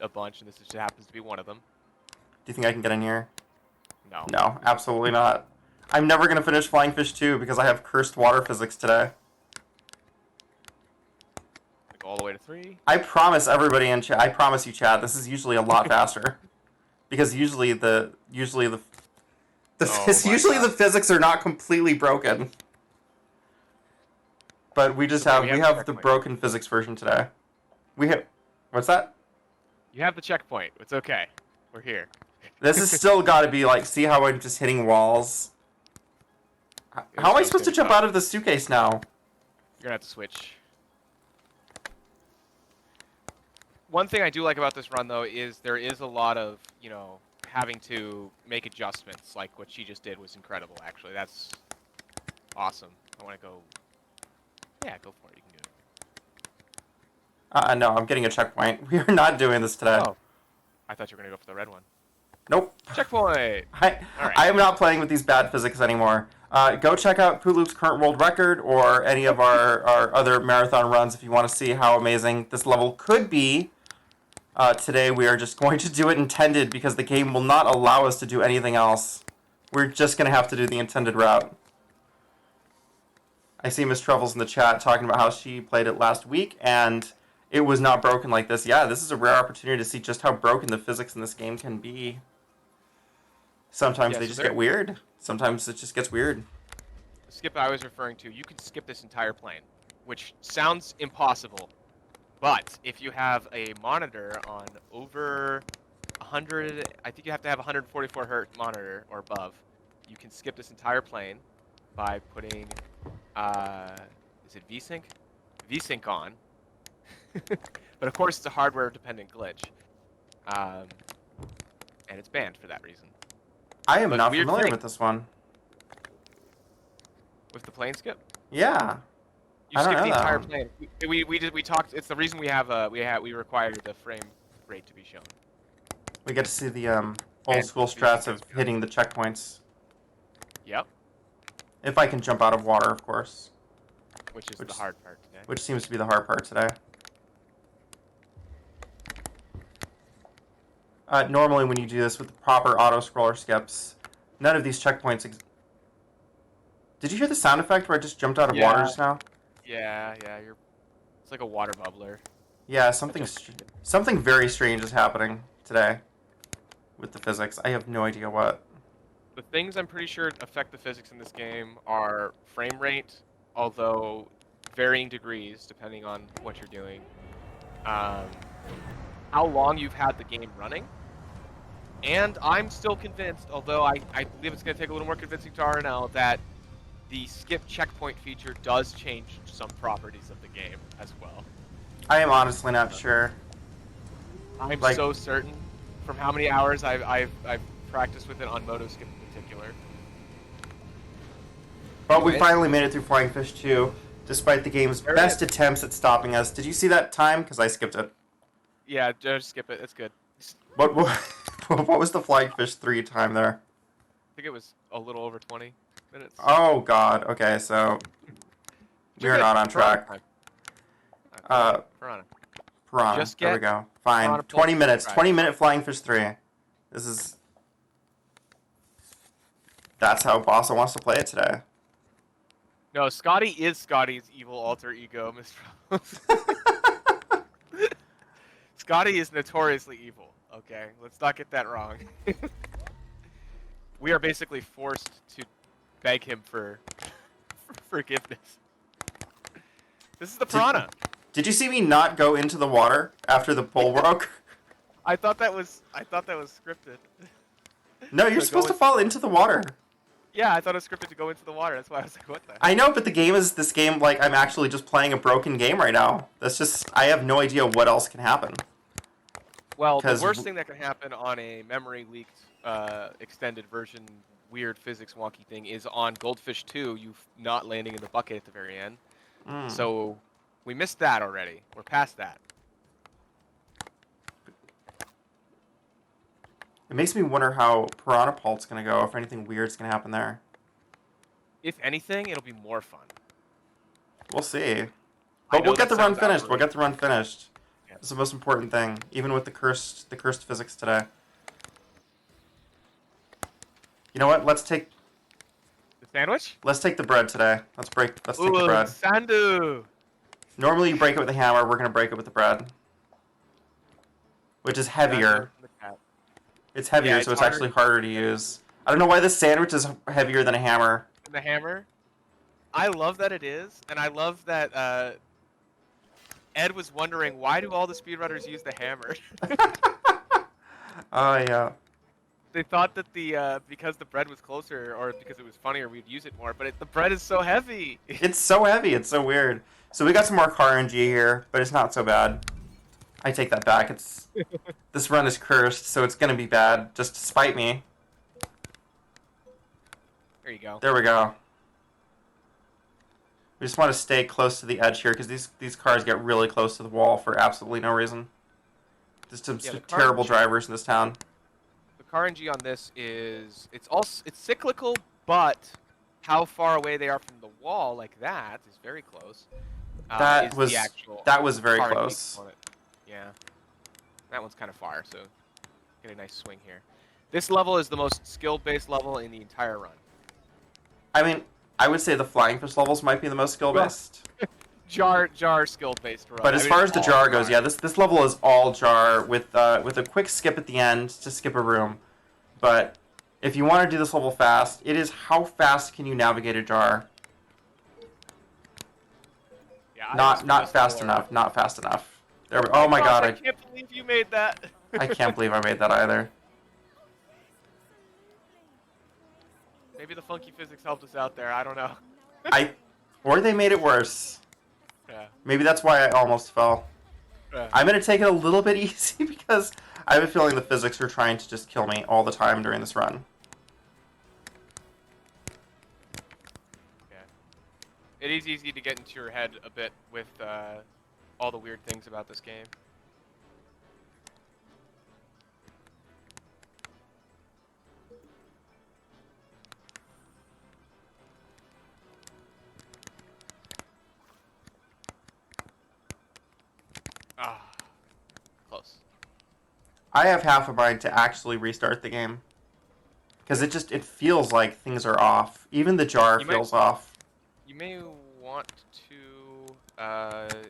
a bunch, and this just happens to be one of them. Do you think I can get in here? No. No, absolutely not. I'm never going to finish Flying Fish 2 because I have cursed water physics today. Like all the way to 3. I promise everybody in chat. I promise you, chat. This is usually a lot faster, because usually the physics are not completely broken. But we just So we have the broken physics version today. What's that? You have the checkpoint. It's okay. We're here. This has still got to be like, see how I'm just hitting walls? How am I supposed to jump out of the suitcase now? You're gonna have to switch. One thing I do like about this run, though, is there is a lot of, having to make adjustments. Like what she just did was incredible, actually. That's awesome. I want to go. Yeah, go for it. You can do it. No, I'm getting a checkpoint. We are not doing this today. Oh, I thought you were gonna go for the red one. Nope. Checkpoint. I am not playing with these bad physics anymore. Go check out Pulu's current world record or any of our other marathon runs if you want to see how amazing this level could be. Today we are just going to do it intended because the game will not allow us to do anything else. We're just going to have to do the intended route. I see Miss Truffles in the chat talking about how she played it last week and it was not broken like this. Yeah, this is a rare opportunity to see just how broken the physics in this game can be. Sometimes they just get weird. Sometimes it just gets weird. The skip I was referring to, you can skip this entire plane, which sounds impossible. But if you have a monitor on over 100, I think you have to have 144 hertz monitor or above, you can skip this entire plane by putting, is it VSync? VSync on. But of course it's a hardware-dependent glitch. And it's banned for that reason. I am not familiar with this one. With the plane skip? Yeah. You skip the entire plane. We talked. It's the reason we require the frame rate to be shown. We get to see the old school strats of hitting the checkpoints. Yep. If I can jump out of water, of course. Which is the hard part today. Which seems to be the hard part today. Normally when you do this with the proper auto-scroller skips, none of these checkpoints... Did you hear the sound effect where I just jumped out of water just now? Yeah, it's like a water bubbler. Yeah, something very strange is happening today with the physics. I have no idea what. The things I'm pretty sure affect the physics in this game are frame rate, although varying degrees depending on what you're doing. How long you've had the game running. And I'm still convinced, although I believe it's going to take a little more convincing to RNL, that the skip checkpoint feature does change some properties of the game as well. I am honestly not sure. I'm so certain from how many hours I've practiced with it on Motoskip in particular. But we finally made it through Flying Fish 2, despite the game's best attempts at stopping us. Did you see that time? Because I skipped it. Yeah, just skip it. It's good. What was the Flying Fish 3 time there? I think it was a little over 20 minutes. Oh god. Okay, so we're not on track. Piranha. There we go. Fine. 20 minutes. 20-minute Flying Fish 3. That's how Bossa wants to play it today. No, Scotty is Scotty's evil alter ego, Mr. Scotty is notoriously evil, okay? Let's not get that wrong. We are basically forced to beg him for forgiveness. This is the Piranha. Did you see me not go into the water after the pole broke? I thought that was scripted. No, you're So supposed to go fall into the water. Yeah, I thought it was scripted to go into the water. That's why I was like, what the heck? I know, but this game, like, I'm actually just playing a broken game right now. That's just, I have no idea what else can happen. Well, the 'Cause worst thing that can happen on a memory leaked extended version weird physics wonky thing is on Goldfish 2, you not landing in the bucket at the very end. So we missed that already. We're past that. It makes me wonder how Piranha Pult's gonna go, if anything weird's gonna happen there. If anything, it'll be more fun. We'll see. I But know we'll get that the run sounds finished. We'll outrageous. get the run finished. Yeah. It's the most important thing, even with the cursed physics today. You know what? Let's take The sandwich? the bread today. Let's take the Ooh, bread. sandu! Normally you break it with a hammer. We're gonna break it with the bread, which is heavier. It's heavier, Yeah, so it's it's actually harder to use. I don't know why this sandwich is heavier than a hammer. The hammer? I love that it is, and I love that Ed was wondering, why do all the speedrunners use the hammer? Oh, yeah. They thought that because the bread was closer, or because it was funnier, we'd use it more, but the bread is so heavy! It's so heavy. It's so weird. So we got some more car RNG here, but it's not so bad. I take that back. This run is cursed, so it's going to be bad, just to spite me. There you go. There we go. We just want to stay close to the edge here, because these cars get really close to the wall for absolutely no reason. There's some terrible drivers in this town. The car RNG on this is it's cyclical, but how far away they are from the wall, like that, is very close. That was very RNG close. component. Yeah, that one's kind of far, so get a nice swing here. This level is the most skill-based level in the entire run. I mean, I would say the flying fish levels might be the most skill-based. Jar skill-based run. But as far as the jar goes, yeah, this level is all jar with a quick skip at the end to skip a room. But if you want to do this level fast, it is how fast can you navigate a jar? Yeah, Not fast enough. Not fast enough. There we, oh my god! I can't believe you made that. I can't believe I made that either. Maybe the funky physics helped us out there. I don't know. Or they made it worse. Yeah. Maybe that's why I almost fell. Yeah. I'm gonna take it a little bit easy because I have a feeling the physics are trying to just kill me all the time during this run. Yeah. It is easy to get into your head a bit with all the weird things about this game. Ah, close. I have half a mind to actually restart the game. Because it feels like things are off. Even the jar feels off. You may want to,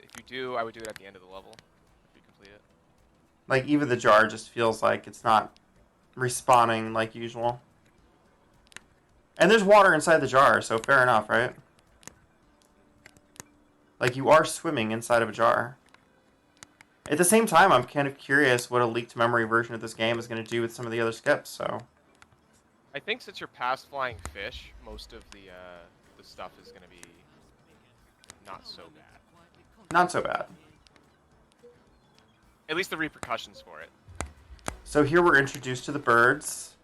if you do, I would do it at the end of the level, if you complete it. Like, even the jar just feels like it's not respawning like usual. And there's water inside the jar, so fair enough, right? Like, you are swimming inside of a jar. At the same time, I'm kind of curious what a leaked memory version of this game is going to do with some of the other skips, so... I think since you're past flying fish, most of the stuff is going to be not so bad. Not so bad. At least the repercussions for it. So here we're introduced to the birds.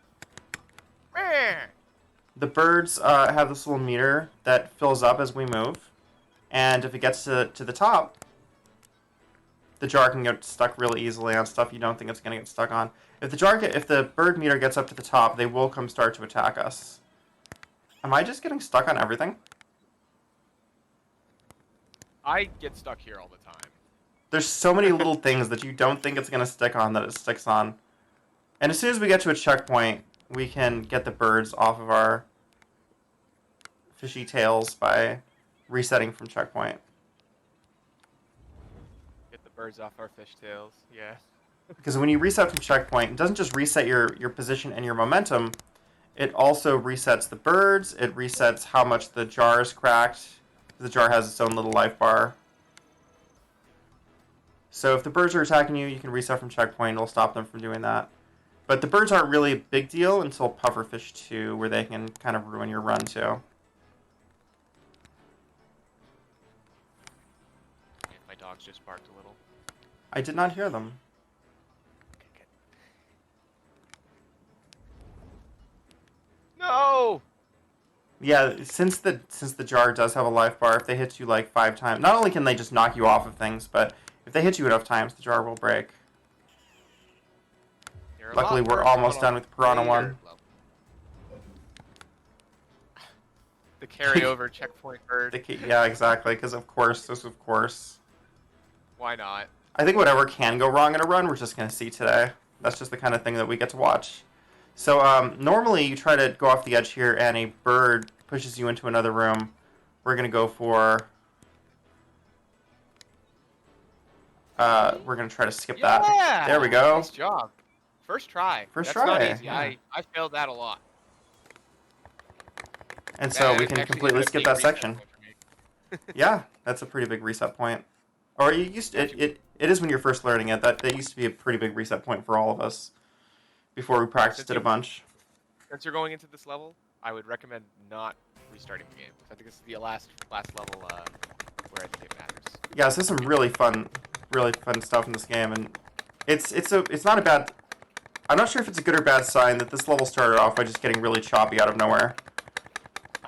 The birds have this little meter that fills up as we move. And if it gets to the top, the jar can get stuck really easily on stuff you don't think it's going to get stuck on. If the bird meter gets up to the top, they will start to attack us. Am I just getting stuck on everything? I get stuck here all the time. There's so many little things that you don't think it's going to stick on that it sticks on. And as soon as we get to a checkpoint, we can get the birds off of our fishy tails by resetting from checkpoint. Get the birds off our fishtails, yeah. Because when you reset from checkpoint, it doesn't just reset your position and your momentum, it also resets the birds, it resets how much the jar is cracked. The jar has its own little life bar. So if the birds are attacking you, you can reset from checkpoint, it'll stop them from doing that. But the birds aren't really a big deal until pufferfish 2, where they can kind of ruin your run too. Yeah, my dogs just barked a little. I did not hear them. Okay, good. No! Yeah, since the jar does have a life bar, if they hit you like 5 times, not only can they just knock you off of things, but if they hit you enough times, the jar will break. You're a Luckily, lot we're worse almost on a done with Piranha later 1. level. The carryover checkpoint bird. Yeah, exactly, because of course, of course. Why not? I think whatever can go wrong in a run, we're just going to see today. That's just the kind of thing that we get to watch. So normally you try to go off the edge here and a bird pushes you into another room. We're going to go for... we're going to try to skip that. There we go. Nice job. First try. First That's not try, easy. yeah. I failed that a lot. And so we That can actually completely ended up skip being a that reset section. point for me. Yeah, that's a pretty big reset point. Or it is when you're first learning it. That used to be a pretty big reset point for all of us before we practiced it a bunch. Since you're going into this level, I would recommend not restarting the game. I think this is the last level where I think it matters. Yeah, so there's some really fun stuff in this game, and it's not a bad. I'm not sure if it's a good or bad sign that this level started off by just getting really choppy out of nowhere.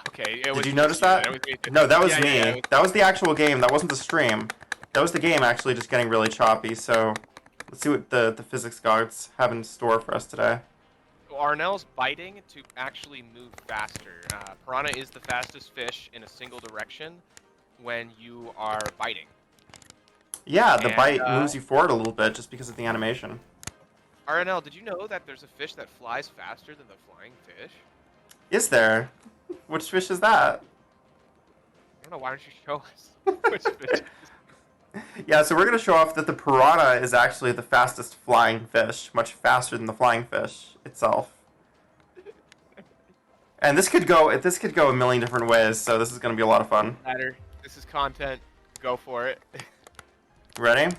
Okay. Did you notice that? No, that was me. That was the actual game. That wasn't the stream. That was the game actually just getting really choppy. So let's see what the physics gods have in store for us today. So Arnell's biting to actually move faster. Piranha is the fastest fish in a single direction when you are biting. Yeah, the bite moves you forward a little bit just because of the animation. Arnell, did you know that there's a fish that flies faster than the flying fish? Is there? Which fish is that? I don't know. Why don't you show us which fish? Yeah, so we're going to show off that the piranha is actually the fastest flying fish, much faster than the flying fish itself. And this could go a million different ways, so this is going to be a lot of fun. Matter. This is content. Go for it. Ready?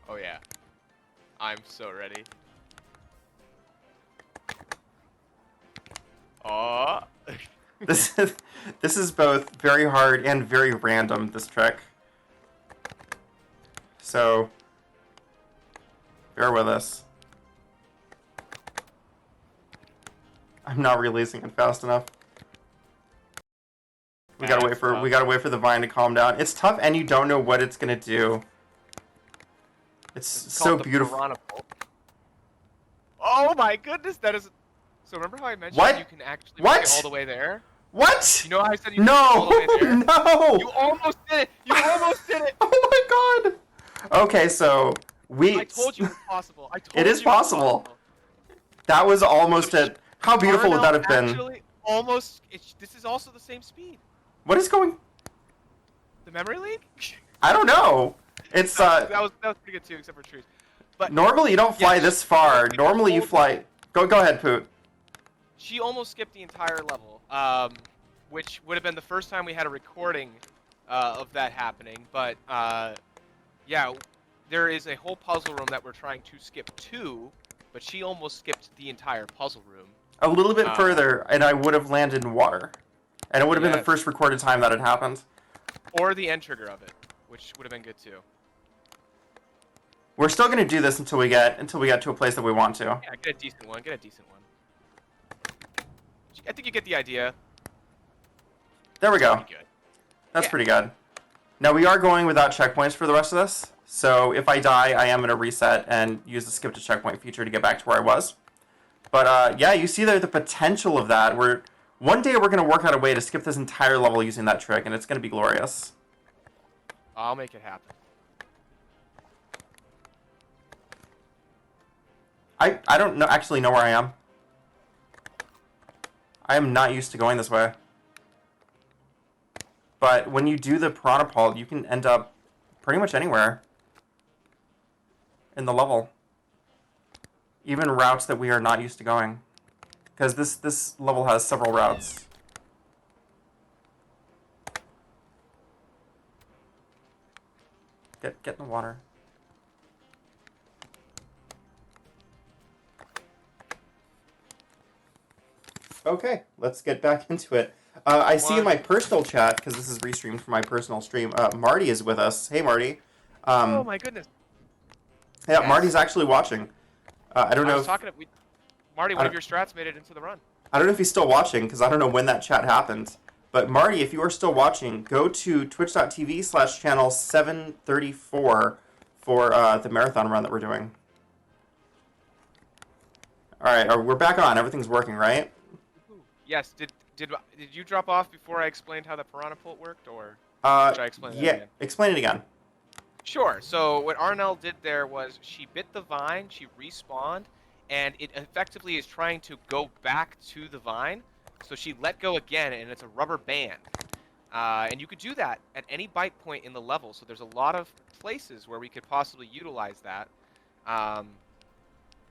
Oh yeah. I'm so ready. Oh. This is both very hard and very random, this trick. So bear with us. I'm not releasing it fast enough. We gotta wait for the vine to calm down. It's tough and you don't know what it's gonna do. It's so beautiful. Oh my goodness, that is. So remember how I mentioned What? you can actually What? make it all the way there? What? You know how I said you can make it all the way there? No! You almost did it! You almost did it! Oh my god! Okay, so I told you it was possible. I told It is you possible. That was almost it. How beautiful would that have been? Actually, almost. This is also the same speed. What is going? The memory leak? I don't know. It's that was pretty good too, except for trees. But normally you don't fly this far. Normally you fly. Go ahead, Poot. She almost skipped the entire level, which would have been the first time we had a recording of that happening. But yeah, there is a whole puzzle room that we're trying to skip to, but she almost skipped the entire puzzle room. A little bit further, and I would have landed in water, and it would have been the first recorded time that had happened. Or the end trigger of it, which would have been good too. We're still gonna do this until we get to a place that we want to. Yeah, get a decent one. Get a decent one. I think you get the idea. There we go. Pretty good. That's pretty good. Now we are going without checkpoints for the rest of this. So if I die, I am going to reset and use the skip to checkpoint feature to get back to where I was. But yeah, you see there the potential of that. One day we're going to work out a way to skip this entire level using that trick, and it's going to be glorious. I'll make it happen. I don't actually know where I am. I am not used to going this way. But when you do the piranha pole, you can end up pretty much anywhere in the level. Even routes that we are not used to going. Because this level has several routes. Get in the water. Okay, let's get back into it. I see in my personal chat, because this is restreamed from my personal stream, Marty is with us. Hey, Marty. Oh my goodness. Yeah, Yes. Marty's actually watching. I don't I know was if, talking to Marty. I One of don't- your strats made it into the run. I don't know if he's still watching, because I don't know when that chat happened. But Marty, if you are still watching, go to twitch.tv/channel 734 for the marathon run that we're doing. All right, we're back on. Everything's working, right? Yes. Did you drop off before I explained how the piranha pult worked, or should I explain that Yeah, again? explain it again. Sure. So what Arnell did there was she bit the vine, she respawned, and it effectively is trying to go back to the vine. So she let go again, and it's a rubber band. And you could do that at any bite point in the level. So there's a lot of places where we could possibly utilize that.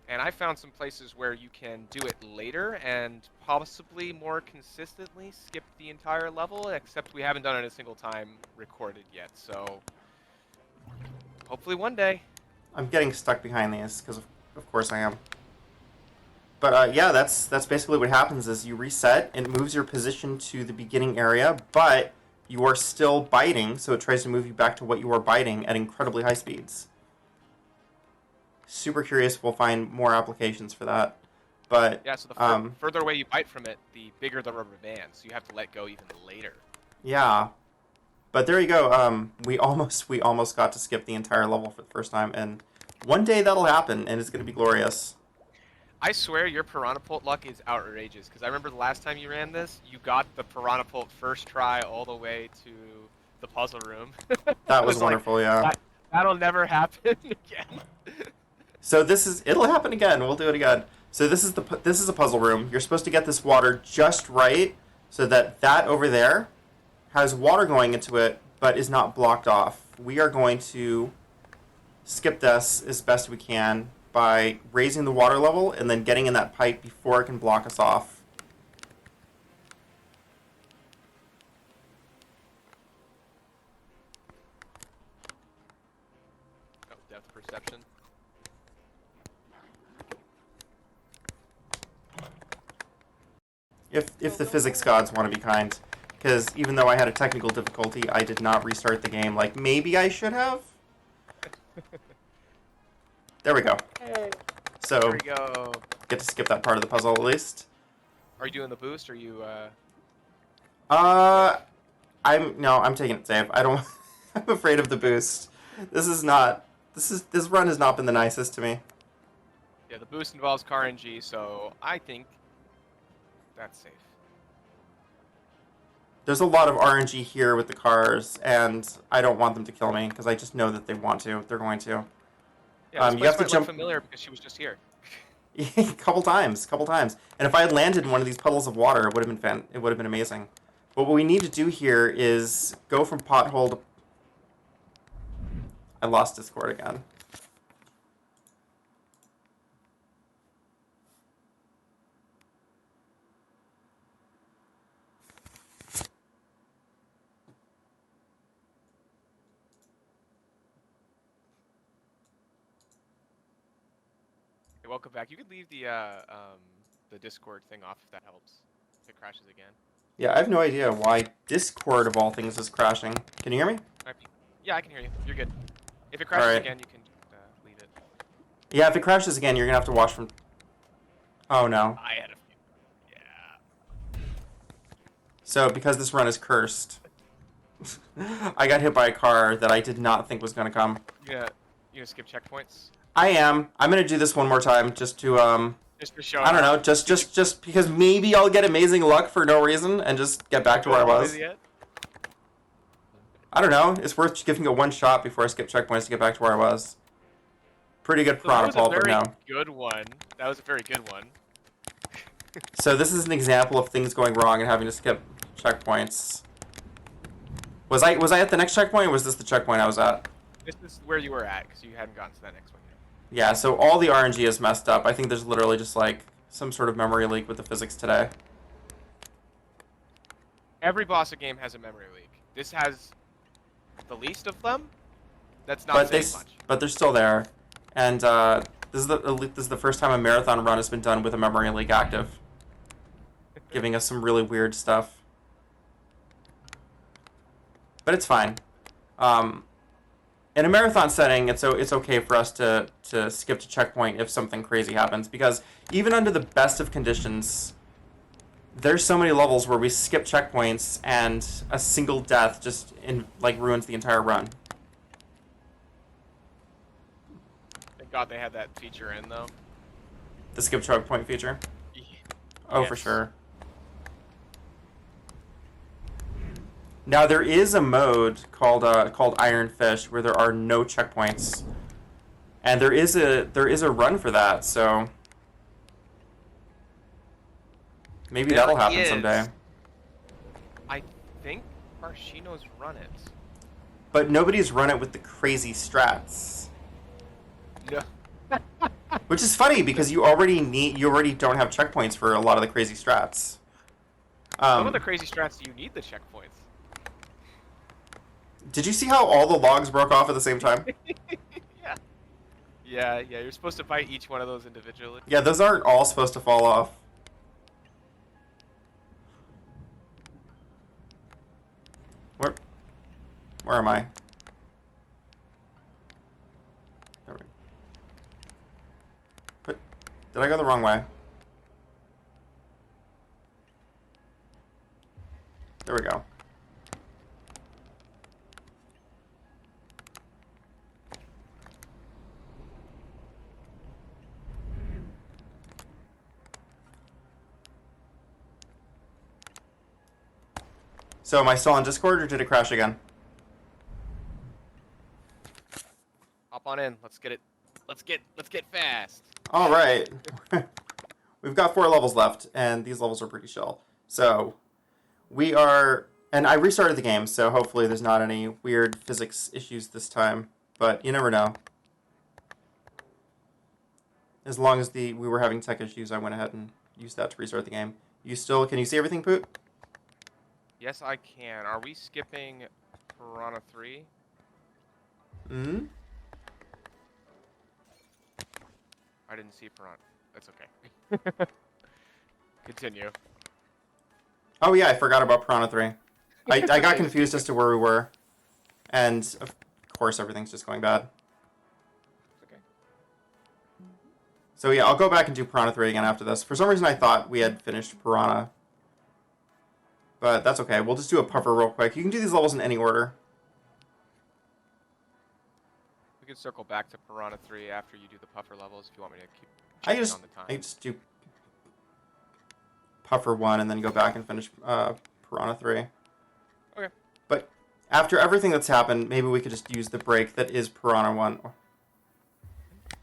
And I found some places where you can do it later and possibly more consistently skip the entire level, except we haven't done it a single time recorded yet. So hopefully one day. I'm getting stuck behind these because of course I am. But yeah, that's basically what happens is you reset, it moves your position to the beginning area, but you are still biting, so it tries to move you back to what you are biting at incredibly high speeds. Super curious, we'll find more applications for that. But Yeah, so the further away you bite from it, the bigger the rubber band. So you have to let go even later. yeah. But there you go. We almost got to skip the entire level for the first time, and one day that'll happen, and it's going to be glorious. I swear your piranha pult luck is outrageous, because I remember the last time you ran this, you got the piranha pult first try all the way to the puzzle room. That was wonderful, yeah. That'll never happen again. So it'll happen again. We'll do it again. So this is a puzzle room. You're supposed to get this water just right so that over there has water going into it but is not blocked off. We are going to skip this as best we can by raising the water level and then getting in that pipe before it can block us off. Oh, depth perception. If the physics gods want to be kind. Because even though I had a technical difficulty, I did not restart the game like maybe I should have. There we go. So There we go. get to skip that part of the puzzle at least. Are you doing the boost? Or are you? I'm taking it safe. I don't. I'm afraid of the boost. This run has not been the nicest to me. Yeah, the boost involves car NG, so I think that's safe. There's a lot of RNG here with the cars, and I don't want them to kill me because I just know that they want to. They're going to. Yeah, this You have place to might jump look familiar because she was just here. a couple times. And if I had landed in one of these puddles of water, it would have been amazing. But what we need to do here is go from pothole to... I lost Discord again. Hey, welcome back. You could leave the Discord thing off if that helps. If it crashes again. Yeah, I have no idea why Discord of all things is crashing. Can you hear me? Yeah, I can hear you. You're good. If it crashes Alright. again, you can leave it. Yeah, if it crashes again, you're gonna have to watch from... Oh no. I had a few. Yeah. So, because this run is cursed, I got hit by a car that I did not think was gonna come. You gonna skip checkpoints? I am. I'm gonna do this one more time just to, Just for show. I don't know, just because maybe I'll get amazing luck for no reason and just get back to where I was. I don't know. It's worth giving it one shot before I skip checkpoints to get back to where I was. Pretty good piranha pulp, but no. That was a very good one. That was a very good one. So this is an example of things going wrong and having to skip checkpoints. Was I at the next checkpoint, or was this the checkpoint I was at? This is where you were at, because you hadn't gotten to that next one yet. Yeah, so all the RNG is messed up. I think there's literally just like some sort of memory leak with the physics today. Every boss of game has a memory leak. This has the least of them. That's not saying much. But they're still there. And this is the first time a marathon run has been done with a memory leak active. giving us some really weird stuff. But it's fine. In a marathon setting, it's okay for us to skip to checkpoint if something crazy happens, because even under the best of conditions, there's so many levels where we skip checkpoints and a single death just ruins the entire run. Thank God they had that feature in though. The skip checkpoint feature. Oh, Yes. for sure. Now there is a mode called Iron Fish where there are no checkpoints, and there is a run for that. So maybe There that'll happen is. someday. I think Arshino's run it. But nobody's run it with the crazy strats, No. which is funny because you already don't have checkpoints for a lot of the crazy strats. Some of the crazy strats you need the checkpoints. Did you see how all the logs broke off at the same time? Yeah. You're supposed to fight each one of those individually. Yeah, those aren't all supposed to fall off. Where am I? There we go. But did I go the wrong way? There we go. So am I still on Discord or did it crash again? Hop on in. Let's get it. Let's get fast. All right. We've got 4 levels left, and these levels are pretty chill. So we are, and I restarted the game, so hopefully there's not any weird physics issues this time, but you never know. As long as we were having tech issues, I went ahead and used that to restart the game. Can you see everything, Poot? Yes, I can. Are we skipping Piranha 3? Mm-hmm. I didn't see Piranha. That's okay. Continue. Oh yeah, I forgot about Piranha 3. I got confused as to where we were, and of course everything's just going bad. Okay. So yeah, I'll go back and do Piranha 3 again after this. For some reason I thought we had finished Piranha. But that's okay. We'll just do a puffer real quick. You can do these levels in any order. We can circle back to Piranha 3 after you do the puffer levels if you want me to keep I checking just on the time. do Puffer 1 and then go back and finish Piranha 3. Okay. But after everything that's happened, maybe we could just use the break that is Piranha 1.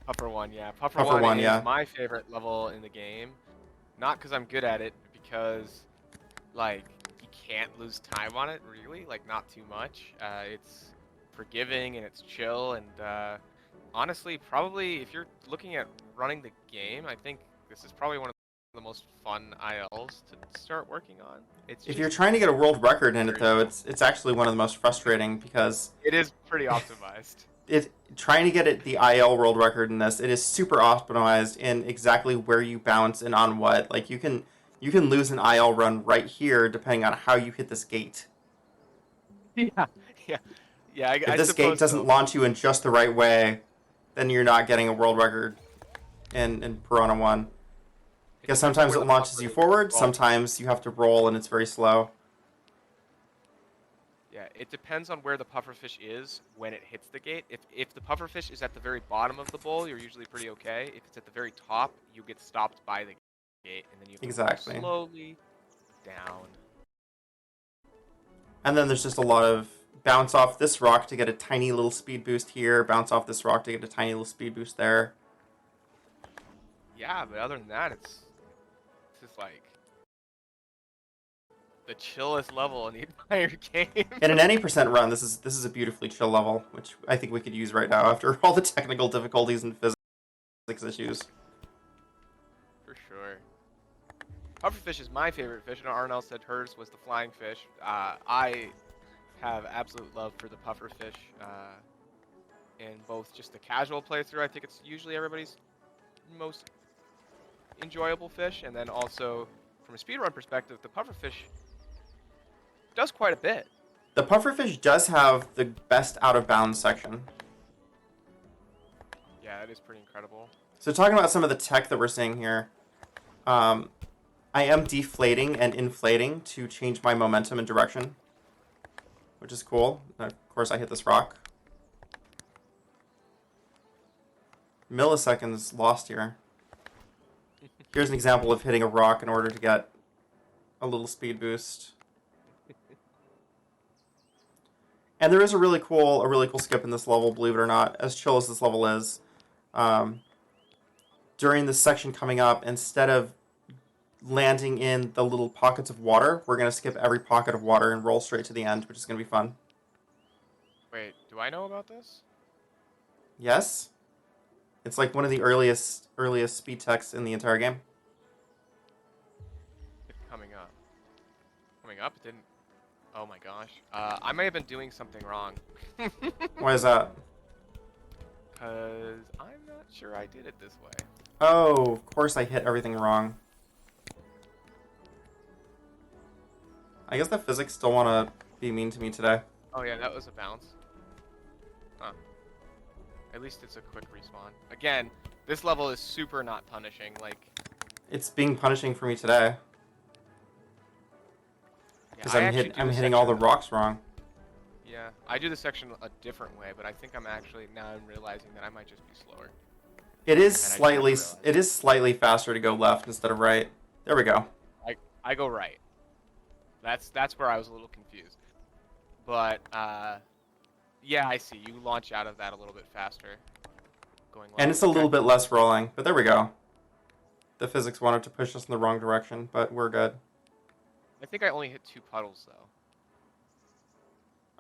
Puffer 1, yeah. Puffer Puffer 1, is yeah. my favorite level in the game. Not because I'm good at it, because, like, you can't lose time on it, really. Like, not too much. It's forgiving and it's chill, and honestly, probably, if you're looking at running the game, I think this is probably one of the most fun ILs to start working on. If you're trying to get a world record in it, though, it's actually one of the most frustrating because it is pretty optimized. Trying to get the IL world record in this, it is super optimized in exactly where you bounce and on what. Like you can lose an IL run right here depending on how you hit this gate. Yeah. If this gate doesn't launch you in just the right way, then you're not getting a world record in Piranha 1. Because sometimes it launches you forward, sometimes you have to roll and it's very slow. Yeah, it depends on where the pufferfish is when it hits the gate. If the pufferfish is at the very bottom of the bowl, you're usually pretty okay. If it's at the very top, you get stopped by the gate, and then you have to go slowly down. And then there's just a lot of bounce off this rock to get a tiny little speed boost here, bounce off this rock to get a tiny little speed boost there. Yeah, but other than that, it's just like the chillest level in the entire game. And in any percent run, this is a beautifully chill level, which I think we could use right now after all the technical difficulties and physics issues. For sure. Pufferfish is my favorite fish, and Arnell said hers was the flying fish. I have absolute love for the pufferfish. In both just the casual playthrough, I think it's usually everybody's most enjoyable fish, and then also from a speedrun perspective, the pufferfish does quite a bit. The pufferfish does have the best out of bounds section. Yeah, that is pretty incredible. So talking about some of the tech that we're seeing here, I am deflating and inflating to change my momentum and direction, which is cool. Of course, I hit this rock. Milliseconds lost here. Here's an example of hitting a rock in order to get a little speed boost. And there is a really cool skip in this level, believe it or not, as chill as this level is. During this section coming up, instead of landing in the little pockets of water, we're going to skip every pocket of water and roll straight to the end, which is going to be fun. Wait, do I know about this? Yes? It's like one of the earliest speed techs in the entire game. It's coming up. Coming up? It didn't... Oh my gosh. I may have been doing something wrong. Why is that? Because I'm not sure I did it this way. Oh, of course I hit everything wrong. I guess the physics still want to be mean to me today. Oh yeah, that was a bounce. Huh. At least it's a quick respawn. Again, this level is super not punishing, like... It's being punishing for me today. Because I'm hitting all the rocks wrong. Yeah, I do the section a different way, but I think I'm realizing that I might just be slower. It is slightly faster to go left instead of right. There we go. I go right. That's where I was a little confused. But yeah, I see. You launch out of that a little bit faster. Going left. And it's a little bit less rolling, but there we go. The physics wanted to push us in the wrong direction, but we're good. I think I only hit 2 puddles though.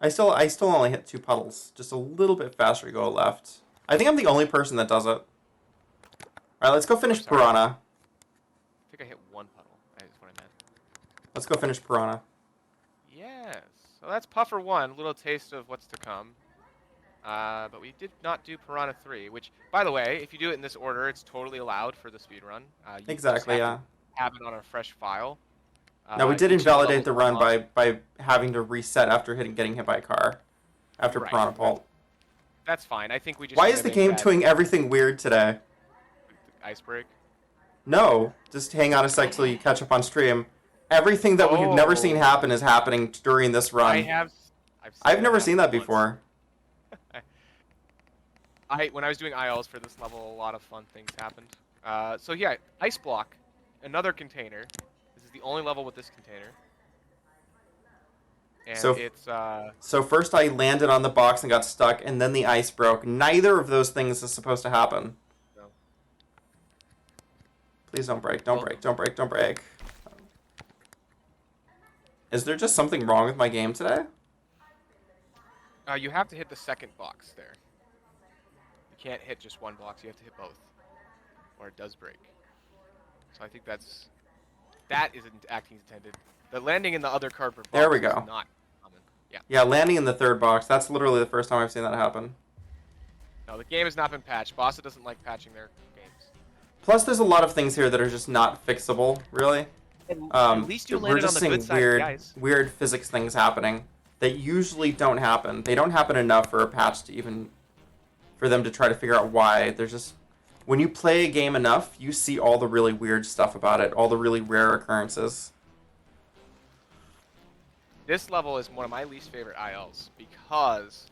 I still only hit 2 puddles, just a little bit faster to go left. I think I'm the only person that does it. All right, let's go finish Piranha. I think I hit 1 puddle. That is what I meant. Let's go finish Piranha. Yes. So that's Puffer 1, a little taste of what's to come. But we did not do Piranha 3, which, by the way, if you do it in this order, it's totally allowed for the speedrun. Exactly, yeah. Have it on a fresh file. Now, we did invalidate the run by having to reset after getting hit by a car. After Piranha Pult. That's fine. I think we just... Why is the game doing everything weird today? Ice break? No. Just hang on a sec till you catch up on stream. Everything that we've never seen happen is happening during this run. I've never seen that before. When I was doing ILs for this level, a lot of fun things happened. So yeah, Ice Block, another container. This is the only level with this container. And so first I landed on the box and got stuck, and then the ice broke. Neither of those things is supposed to happen. No. Please don't break, don't break, don't break, don't break. Is there just something wrong with my game today? You have to hit the second box there. You can't hit just one box, you have to hit both. Or it does break. So I think that isn't acting intended. The landing in the other cardboard box there we go. Is not common. Yeah. Yeah, landing in the third box. That's literally the first time I've seen that happen. No, the game has not been patched. Bossa doesn't like patching their games. Plus, there's a lot of things here that are just not fixable, really. At least you landed on the good side of the ice. Weird physics things happening that usually don't happen. They don't happen enough for a patch to even... for them to try to figure out why. There's just... when you play a game enough, you see all the really weird stuff about it. All the really rare occurrences. This level is one of my least favorite ILs because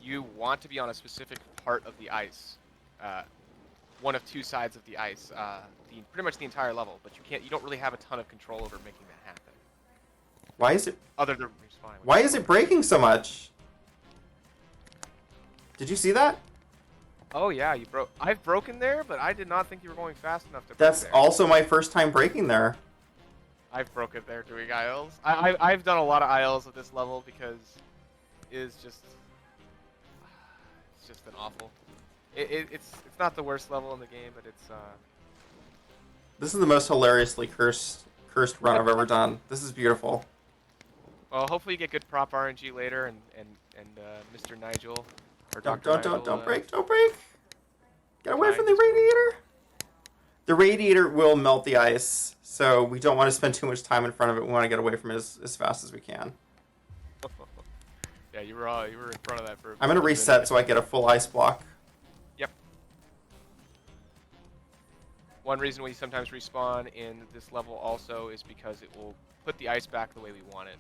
you want to be on a specific part of the ice, one of 2 sides of the ice, pretty much the entire level. But you don't really have a ton of control over making that happen. Why is it? Other than respawning. Why is it breaking so much? Did you see that? Oh yeah, you broke. I've broken there, but I did not think you were going fast enough to. Break That's there. also my first time breaking there. I've broken there doing ILs. I've done a lot of ILs at this level because it's just an awful. It's not the worst level in the game, but it's. This is the most hilariously cursed run I've ever done. This is beautiful. Well, hopefully you get good prop RNG later, and Mr. Nigel or Dr. Nigel. Don't break! Get away from the radiator! The radiator will melt the ice, so we don't want to spend too much time in front of it. We want to get away from it as fast as we can. Yeah, you were in front of that for. I'm gonna reset so I get a full ice block. Yep. One reason we sometimes respawn in this level also is because it will put the ice back the way we want it,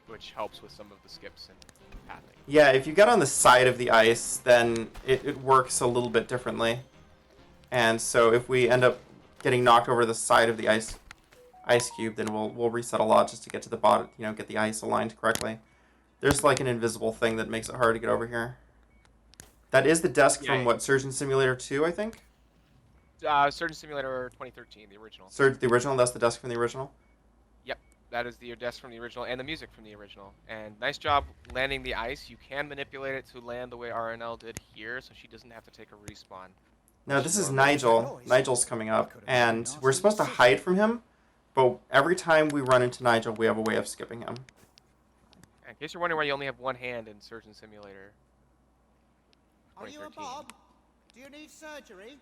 which helps with some of the skips and pathing. Yeah, if you get on the side of the ice, then it works a little bit differently. And so if we end up getting knocked over the side of the ice cube, then we'll reset a lot just to get to the bottom, get the ice aligned correctly. There's like an invisible thing that makes it hard to get over here. That is the desk from what, Surgeon Simulator 2, I think? Surgeon Simulator 2013, the original. The original, that's the desk from the original? Yep, that is the desk from the original and the music from the original. And nice job landing the ice. You can manipulate it to land the way RNL did here, so she doesn't have to take a respawn. No, this is Nigel. Nigel's coming up, and we're supposed to hide from him, but every time we run into Nigel, we have a way of skipping him. In case you're wondering why you only have one hand in Surgeon Simulator. Are you a Bob? Do you need surgery?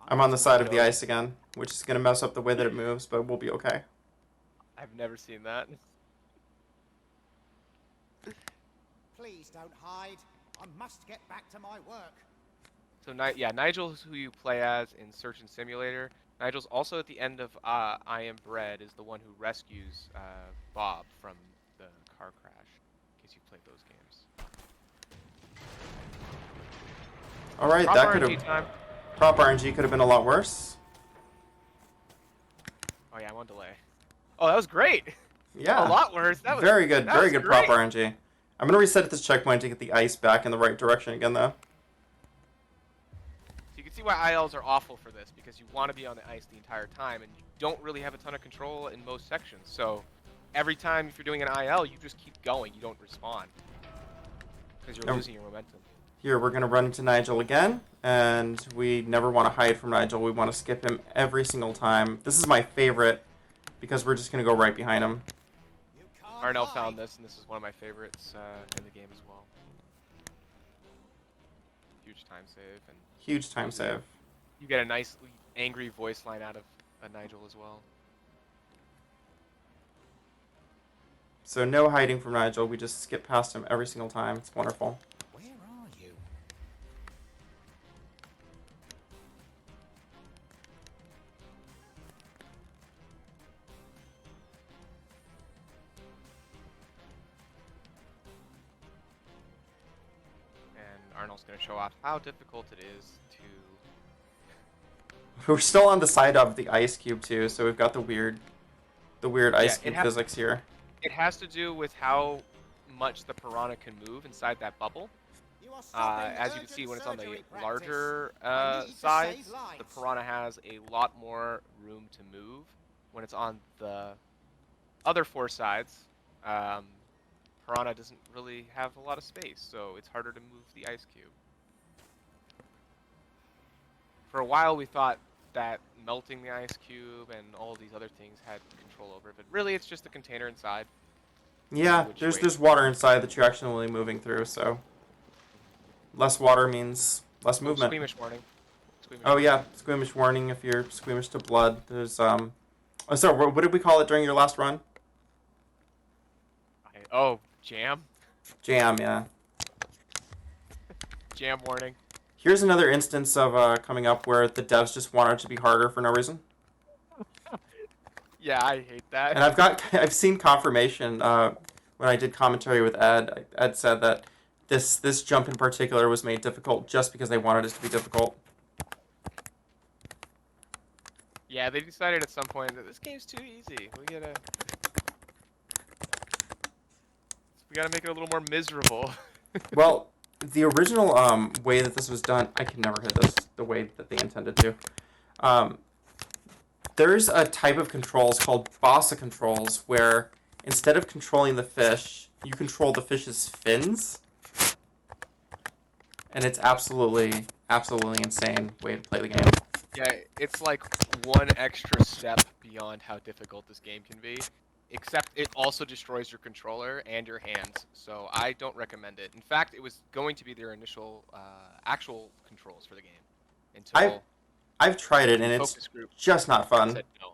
I'm on the side of the ice again, which is going to mess up the way that it moves, but we'll be okay. I've never seen that. Please don't hide. I must get back to my work. So, yeah, Nigel's who you play as in Surgeon Simulator. Nigel's also at the end of I Am Bread is the one who rescues Bob from the car crash, in case you played those games. All right, that could have... Prop RNG could have been a lot worse. Oh yeah, I'm on delay. Oh, that was great. Yeah. A lot worse. That was very good. Very good great. prop RNG. I'm gonna reset at this checkpoint to get the ice back in the right direction again, though. So you can see why ILs are awful for this, because you want to be on the ice the entire time, and you don't really have a ton of control in most sections. So every time if you're doing an IL, you just keep going. You don't respawn because you're losing your momentum. Here, we're gonna run into Nigel again, and we never want to hide from Nigel. We want to skip him every single time. This is my favorite, because we're just gonna go right behind him. Arnell found this, and this is one of my favorites in the game as well. Huge time save. And huge time save. You get a nice, angry voice line out of Nigel as well. So no hiding from Nigel. We just skip past him every single time. It's wonderful. Where are you? And Arnold's going to show off how difficult it is to... We're still on the side of the ice cube too, so we've got the weird ice cube physics here. It has to do with how much the piranha can move inside that bubble. As you can see, when it's on the larger sides, the piranha has a lot more room to move. When it's on the other four sides, piranha doesn't really have a lot of space, so it's harder to move the ice cube. For a while, we thought that melting the ice cube and all of these other things had control over it, but really it's just the container inside. Yeah, there's water inside that you're actually moving through, so less water means less movement. Squeamish warning. Yeah, squeamish warning if you're squeamish to blood. There's sorry, what did we call it during your last run? Jam? Jam, yeah. Jam warning. Here's another instance of coming up where the devs just want it to be harder for no reason. Yeah, I hate that. And I've seen confirmation when I did commentary with Ed. Ed said that this jump in particular was made difficult just because they wanted it to be difficult. Yeah, they decided at some point that this game's too easy. We gotta make it a little more miserable. Well, the original way that this was done, I can never hit this the way that they intended to. There's a type of controls called bossa controls where instead of controlling the fish, you control the fish's fins. And it's absolutely insane way to play the game. Yeah, it's like one extra step beyond how difficult this game can be. except it also destroys your controller and your hands, so I don't recommend it. In fact, it was going to be their initial actual controls for the game until I've tried it, the and it's focus group just not fun. said no.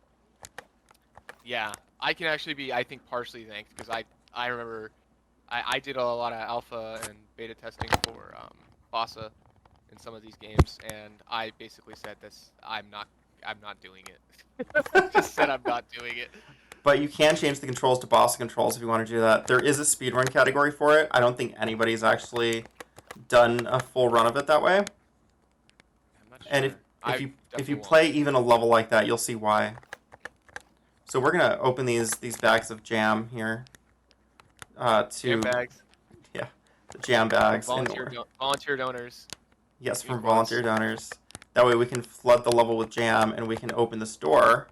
Yeah, I can actually be, I think, partially thanked because I remember I did a lot of alpha and beta testing for Bossa in some of these games, and I basically said this: I'm not doing it. Just said I'm not doing it. But you can change the controls to boss controls if you want to do that. There is a speedrun category for it. I don't think anybody's actually done a full run of it that way. I'm not sure. And if I you definitely play won't. even a level like that, you'll see why. So we're gonna open these bags of jam here. Jam bags, Yeah, the jam bags. volunteer donors. Yes, from Unicorns. volunteer donors. That way we can flood the level with jam and we can open this door.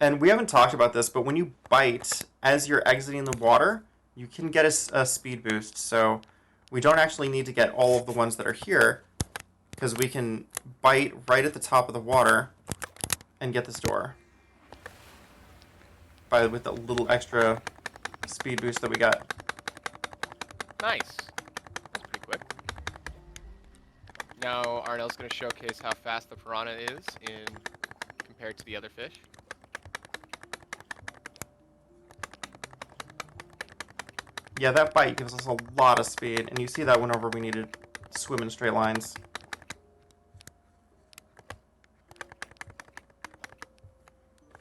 And we haven't talked about this, but when you bite as you're exiting the water, you can get a speed boost. So we don't actually need to get all of the ones that are here, because we can bite right at the top of the water and get this door with the little extra speed boost that we got. Nice. That's pretty quick. Now Arnell's going to showcase how fast the piranha is compared to the other fish. Yeah, that bite gives us a lot of speed, and you see that whenever we need to swim in straight lines.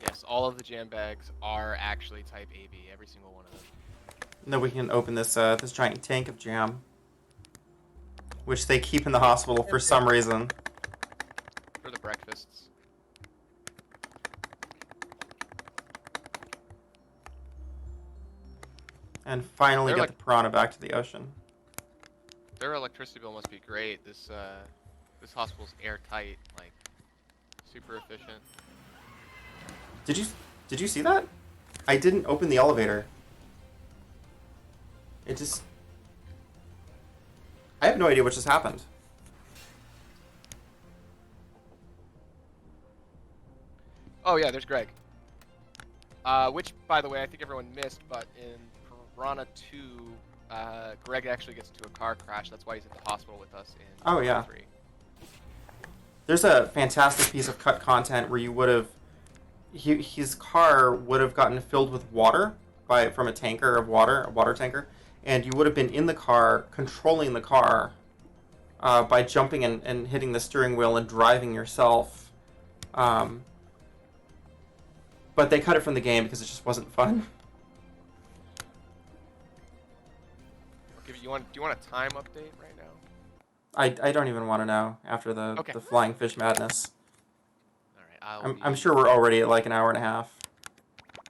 Yes, all of the jam bags are actually type AB, every single one of them. And then we can open this this giant tank of jam, which they keep in the hospital for some reason. For the breakfasts. And finally They're get the piranha back to the ocean. Their electricity bill must be great. This hospital's airtight, like super efficient. Did you see that? I didn't open the elevator. It just... I have no idea what just happened. Oh yeah, there's Greg. Which, by the way, I think everyone missed, but in Piranha 2, Greg actually gets into a car crash. That's why he's at the hospital with us in Oh, Piranha yeah. 3. There's a fantastic piece of cut content where you would have... His car would have gotten filled with water from a tanker of water, a water tanker, and you would have been in the car, controlling the car by jumping and hitting the steering wheel and driving yourself. But they cut it from the game because it just wasn't fun. Okay, do you want a time update right now? I don't even want to know after the flying fish madness. All right, I'm sure we're already at like an hour and a half.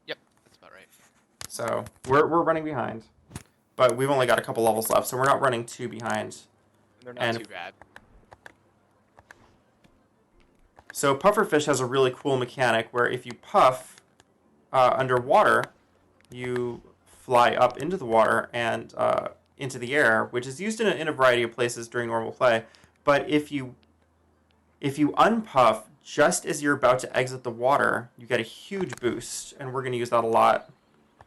Yep, that's about right. So we're running behind, but we've only got a couple levels left, so we're not running too behind. They're not too bad. So pufferfish has a really cool mechanic where if you puff underwater, you fly up into the water and into the air, which is used in a variety of places during normal play. But if you unpuff just as you're about to exit the water, you get a huge boost, and we're going to use that a lot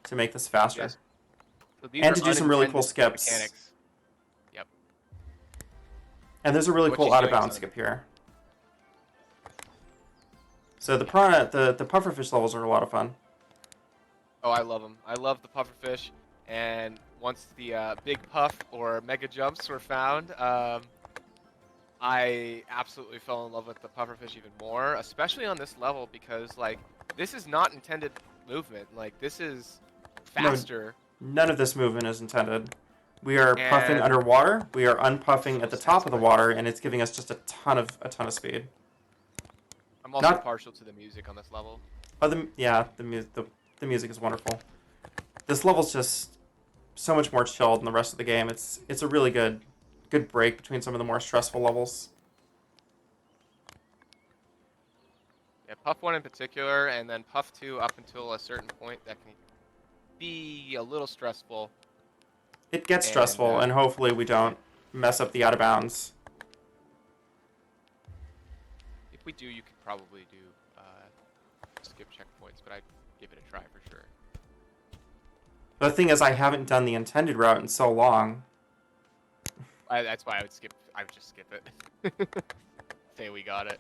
to make this faster. Yes. So And to do some really cool skips. Mechanics. Yep. And there's a really cool out-of-bounds skip here. So the piranha, the pufferfish levels are a lot of fun. Oh, I love them. I love the pufferfish, and once the big puff or mega jumps were found, I absolutely fell in love with the pufferfish even more, especially on this level because like this is not intended movement. Like this is faster. No, none of this movement is intended. We are puffing underwater. We are unpuffing at the top of the water, and it's giving us just a ton of speed. I'm also partial to the music on this level. Oh, the music is wonderful. This level's just so much more chilled than the rest of the game. It's a really good break between some of the more stressful levels. Yeah, Puff 1 in particular, and then Puff 2 up until a certain point that can be a little stressful. It gets stressful, and hopefully we don't mess up the out of bounds. we do, you could probably do skip checkpoints, but I'd give it a try for sure. The thing is, I haven't done the intended route in so long. That's why I would skip. I would just skip it. Say we got it.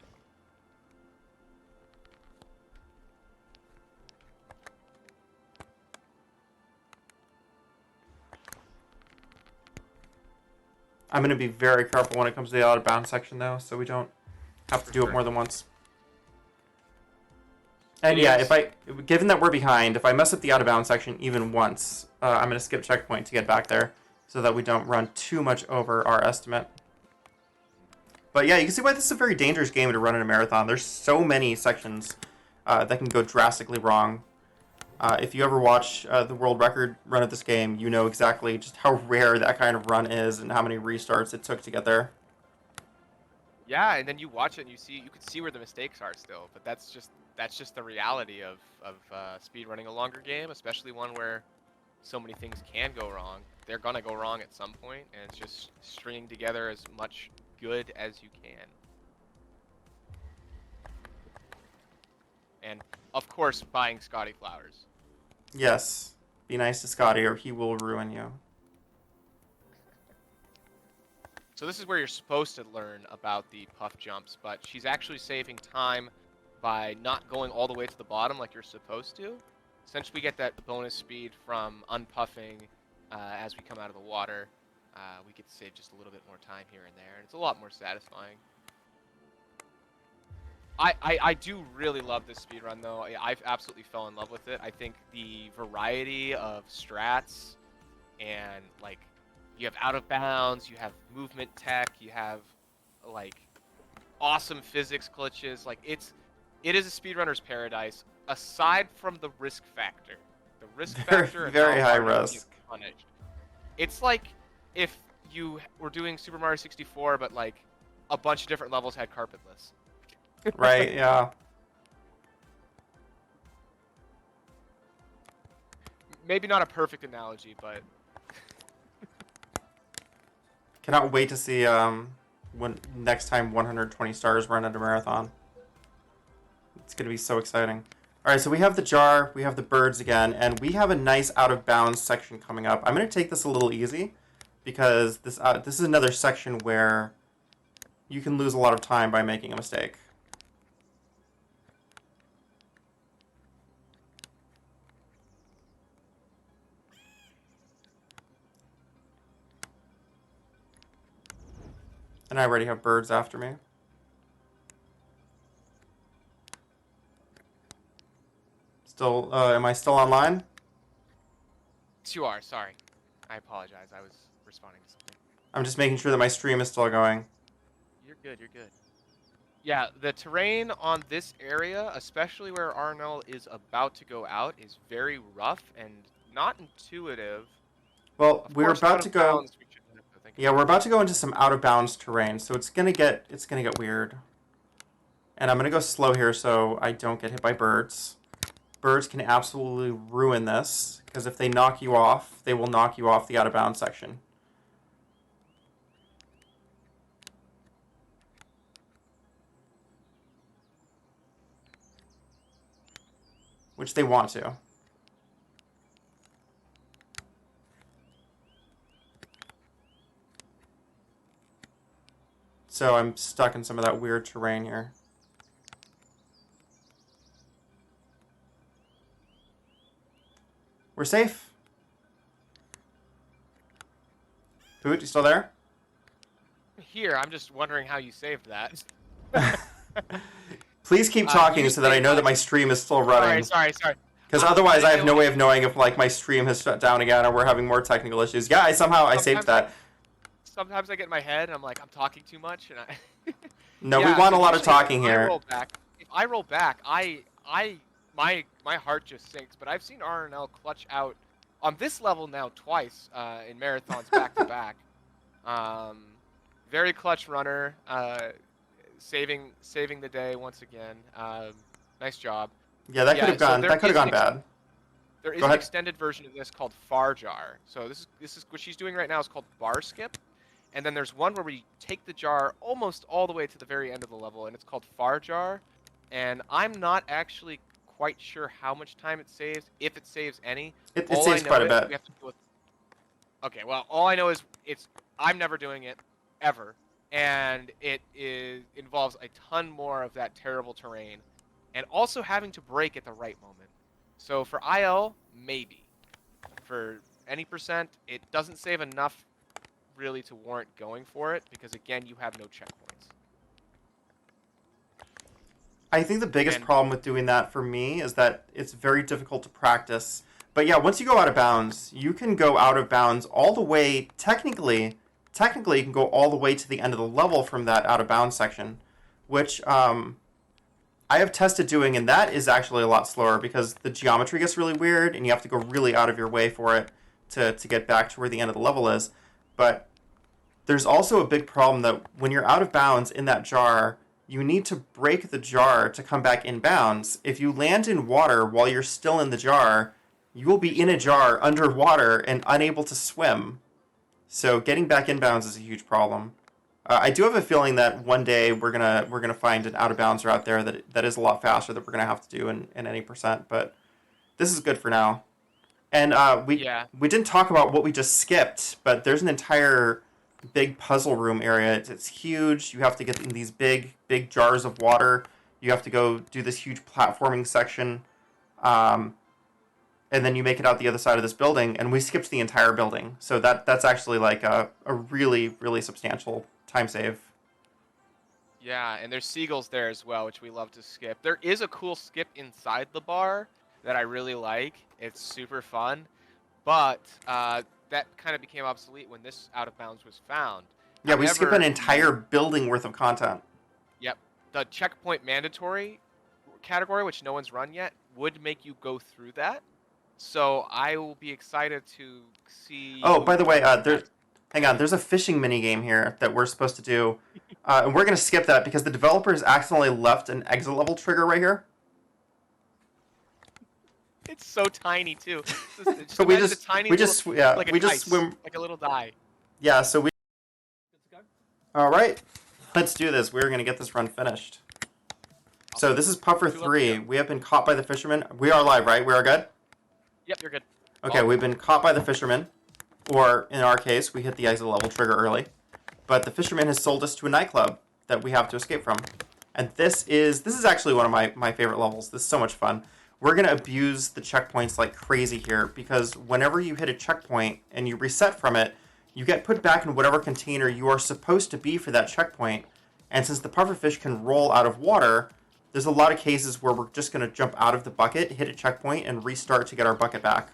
I'm going to be very careful when it comes to the out of bounds section, though, so we don't have to do it more than once. And yeah, given that we're behind, if I mess up the out of bounds section even once, I'm going to skip checkpoint to get back there so that we don't run too much over our estimate. But yeah, you can see why this is a very dangerous game to run in a marathon. There's so many sections that can go drastically wrong. If you ever watch the world record run of this game, you know exactly just how rare that kind of run is and how many restarts it took to get there. Yeah, and then you watch it and you could see where the mistakes are still, but that's just the reality of speed running a longer game, especially one where so many things can go wrong. They're gonna go wrong at some point, and it's just stringing together as much good as you can. And of course, buying Scotty flowers. Yes, be nice to Scotty or he will ruin you. So this is where you're supposed to learn about the puff jumps, but she's actually saving time by not going all the way to the bottom like you're supposed to. Since we get that bonus speed from unpuffing as we come out of the water, we get to save just a little bit more time here and there, and it's a lot more satisfying. I do really love this speedrun, though. I've absolutely fell in love with it. I think the variety of strats and, like, you have out of bounds, you have movement tech, you have, like, awesome physics glitches. Like, it is a speedrunner's paradise, aside from the risk factor. The risk factor and very how high hard you risk. get punished. It's like if you were doing Super Mario 64, but, like, a bunch of different levels had carpetless. Right, yeah. Maybe not a perfect analogy, but Cannot wait to see when next time 120 stars run at a marathon. It's going to be so exciting. All right, so we have the jar, we have the birds again, and we have a nice out of bounds section coming up. I'm going to take this a little easy because this is another section where you can lose a lot of time by making a mistake. And I already have birds after me. Still, am I still online? yes, you are. Sorry. I apologize. I was responding to something. I'm just making sure that my stream is still going. You're good. You're good. Yeah, the terrain on this area, especially where Arnell is about to go out, is very rough and not intuitive. Well, Of we're course, about out to of go. bounds, we shouldn't have to think Yeah, about we're about to go into some out of bounds terrain, so it's gonna get weird. And I'm gonna go slow here so I don't get hit by birds. Birds can absolutely ruin this because if they knock you off, they will knock you off the out of bounds section. Which they want to. So I'm stuck in some of that weird terrain here. We're safe. Poot, you still there? Here, I'm just wondering how you saved that. Please keep talking so that I know that my stream is still running. Sorry. Because otherwise I have no way of knowing if like my stream has shut down again or we're having more technical issues. Yeah, I saved that. Sometimes I get in my head and I'm like, I'm talking too much, and I. No, Yeah, we want a so lot of usually talking if here. If I roll back, my heart just sinks. But I've seen RNL clutch out on this level now twice in marathons back to back. Very clutch runner, saving the day once again. Nice job. Yeah, that could have gone. there That could have is gone bad. There is Go an ahead. extended version of this called Far Jar. So this is what she's doing right now is called Bar Skip, And then there's one where we take the jar almost all the way to the very end of the level, and it's called Far Jar. And I'm not actually quite sure how much time it saves, if it saves any. It All saves I know quite a is bit. we have to deal with. Okay, well, all I know is I'm never doing it, ever, and involves a ton more of that terrible terrain, and also having to brake at the right moment. So for IL, maybe. For any percent, it doesn't save enough really to warrant going for it, because again, you have no checkpoints. I think the biggest And problem with doing that for me is that it's very difficult to practice. But yeah, once you go out of bounds, you can go out of bounds all the way, technically you can go all the way to the end of the level from that out of bounds section, which I have tested doing, and that is actually a lot slower because the geometry gets really weird and you have to go really out of your way for it to get back to where the end of the level is. But there's also a big problem that when you're out of bounds in that jar, you need to break the jar to come back in bounds. If you land in water while you're still in the jar, you will be in a jar underwater and unable to swim. So getting back in bounds is a huge problem. I do have a feeling that one day we're gonna find an out of bounds route there that is a lot faster that we're gonna have to do in any percent. But this is good for now. And we didn't talk about what we just skipped, but there's an entire big puzzle room area. It's huge. You have to get in these big jars of water. You have to go do this huge platforming section, and then you make it out the other side of this building. And we skipped the entire building, so that's actually like a really substantial time save. yeah, and there's seagulls there as well, which we love to skip. There is a cool skip inside the bar that I really like. It's super fun, but that kind of became obsolete when this out of bounds was found. Yeah, we skip However, an entire building worth of content. Yep, the checkpoint mandatory category, which no one's run yet, would make you go through that. So I will be excited to see. Oh, by the way, hang on. There's a fishing mini game here that we're supposed to do, and we're gonna skip that because the developers accidentally left an exit level trigger right here. It's so tiny too. So we imagine just a tiny we just little, yeah like a we just dice, swim. like a little die. Yeah, so we. Good to go? All right, let's do this. We're gonna get this run finished. So this is Puffer 3. We have been caught by the fisherman. We are live, right? We are good. Yep, you're good. Okay, we've been caught by the fisherman, or in our case, we hit the exit level trigger early. But the fisherman has sold us to a nightclub that we have to escape from. And this is actually one of my favorite levels. This is so much fun. We're going to abuse the checkpoints like crazy here because whenever you hit a checkpoint and you reset from it, you get put back in whatever container you are supposed to be for that checkpoint. And since the pufferfish can roll out of water, there's a lot of cases where we're just going to jump out of the bucket, hit a checkpoint, and restart to get our bucket back.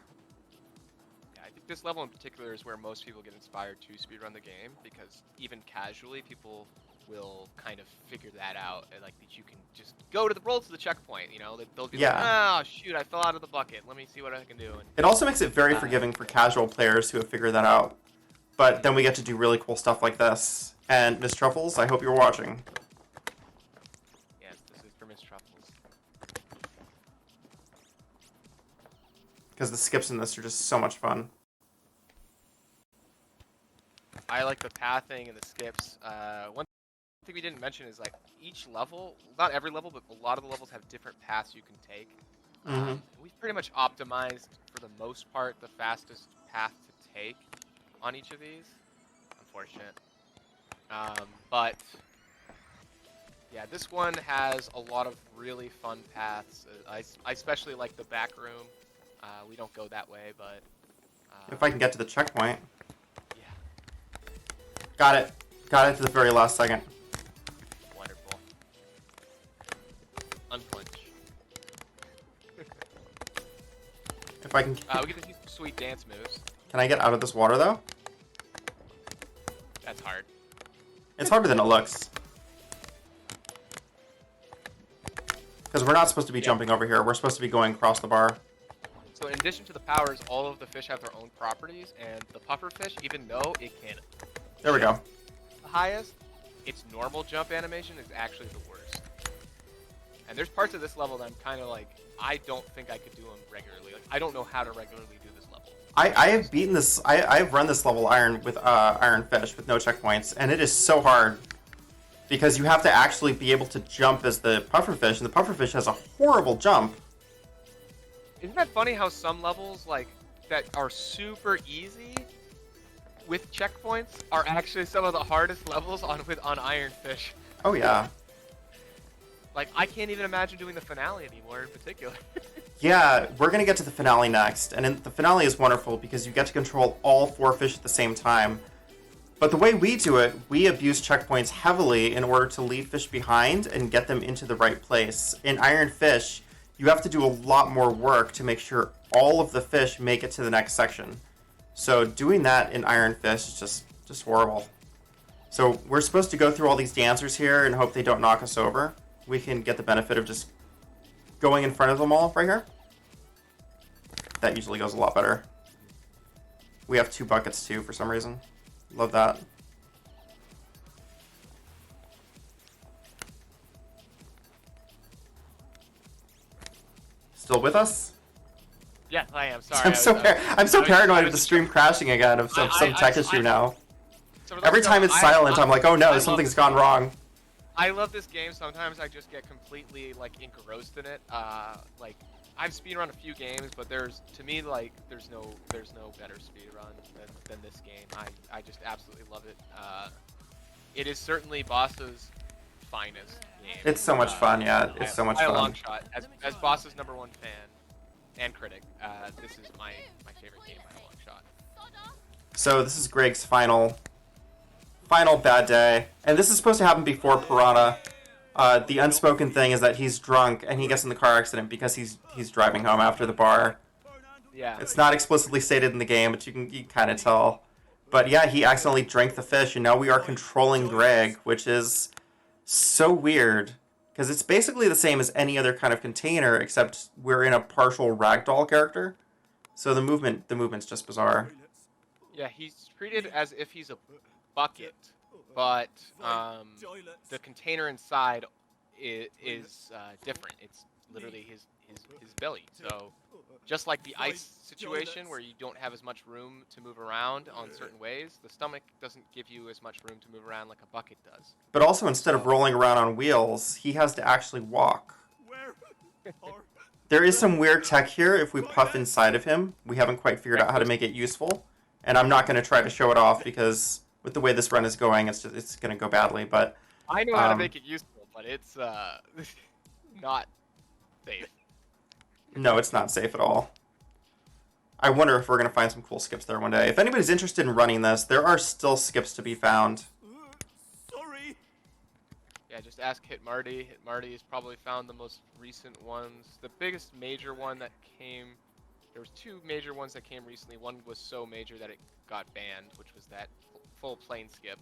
Yeah, I think this level in particular is where most people get inspired to speedrun the game, because even casually, people will kind of figure that out, and like that you can just roll to the checkpoint. You know, they'll be like, oh shoot, I fell out of the bucket. Let me see what I can do. And it also makes it very forgiving for casual players who have figured that out. But then we get to do really cool stuff like this. And Miss Truffles, I hope you're watching. Yes, this is for Miss Truffles. Because the skips in this are just so much fun. I like the pathing and the skips. One thing we didn't mention is like each level, not every level, but a lot of the levels have different paths you can take. We've pretty much optimized, for the most part, the fastest path to take on each of these. Unfortunate. But yeah, this one has a lot of really fun paths. I especially like the back room. We don't go that way, but If I can get to the checkpoint. yeah, Got it. Got it to the very last second. wonderful. Unpunch. If I can... We get to see some sweet dance moves. Can I get out of this water, though? That's hard. It's harder than it looks. Because we're not supposed to be jumping over here. We're supposed to be going across the bar. So in addition to the powers, all of the fish have their own properties, and the pufferfish, even though it can There we go. the highest, its normal jump animation is actually the worst. And there's parts of this level that I'm kind of like, I don't think I could do them regularly. Like, I don't know how to regularly do this level. I have beaten this. I've run this level iron with iron fish with no checkpoints, and it is so hard because you have to actually be able to jump as the pufferfish, and the pufferfish has a horrible jump. Isn't that funny how some levels like that are super easy with checkpoints are actually some of the hardest levels on Iron Fish? Oh yeah. Like I can't even imagine doing the finale anymore in particular. Yeah, we're gonna get to the finale next, and the finale is wonderful because you get to control all 4 fish at the same time. But the way we do it, we abuse checkpoints heavily in order to leave fish behind and get them into the right place. In Iron Fish, you have to do a lot more work to make sure all of the fish make it to the next section. So doing that in Iron Fish is just horrible. So we're supposed to go through all these dancers here and hope they don't knock us over. We can get the benefit of just going in front of them all right here. That usually goes a lot better. We have 2 buckets too for some reason. Love that. Still with us? Yes, I am. Sorry. I'm so paranoid of the stream crashing again of some tech issue now. Every time it's silent, I'm like, oh no, something's gone wrong. I love this game. Sometimes I just get completely like engrossed in it. Like I've speedrun a few games, but there's no better speedrun than this game. I just absolutely love it. It is certainly Boss's finest game. It's so much fun, yeah. It's so much by fun. a long shot. As Boss's #1 fan and critic, this is my favorite game by a long shot. So this is Greg's final bad day, and this is supposed to happen before Piranha. The unspoken thing is that he's drunk and he gets in the car accident because he's driving home after the bar. Yeah. It's not explicitly stated in the game, but you can kind of tell. But yeah, he accidentally drank the fish, and now we are controlling Greg, which is so weird because it's basically the same as any other kind of container, except we're in a partial ragdoll character. So the movement's just bizarre. Yeah, he's treated as if he's a bucket, but the container inside is different. It's literally his belly. So just like the ice situation where you don't have as much room to move around on certain ways, the stomach doesn't give you as much room to move around like a bucket does. But also, instead of rolling around on wheels, he has to actually walk. There is some weird tech here if we puff inside of him. We haven't quite figured out how to make it useful. And I'm not going to try to show it off because with the way this run is going, it's going to go badly. But I know how to make it useful, but it's not safe. No, it's not safe at all. I wonder if we're going to find some cool skips there one day. If anybody's interested in running this, there are still skips to be found. Sorry. Yeah, just ask Hit Marty. Hit Marty has probably found the most recent ones. The biggest major one that came... There was 2 major ones that came recently. One was so major that it got banned, which was that full plane skip.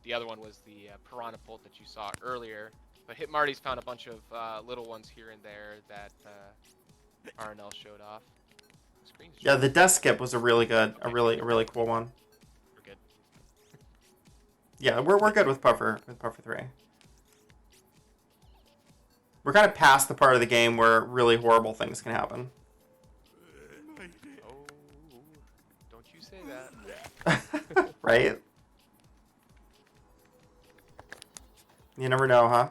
The other one was the Piranha Pult that you saw earlier. But Hit Marty's found a bunch of little ones here and there that RNL showed off. Yeah, the death skip was a really good, a really cool one. We're good. Yeah, we're good with Puffer 3. We're kind of past the part of the game where really horrible things can happen. Oh, don't you say that. Right? You never know, huh?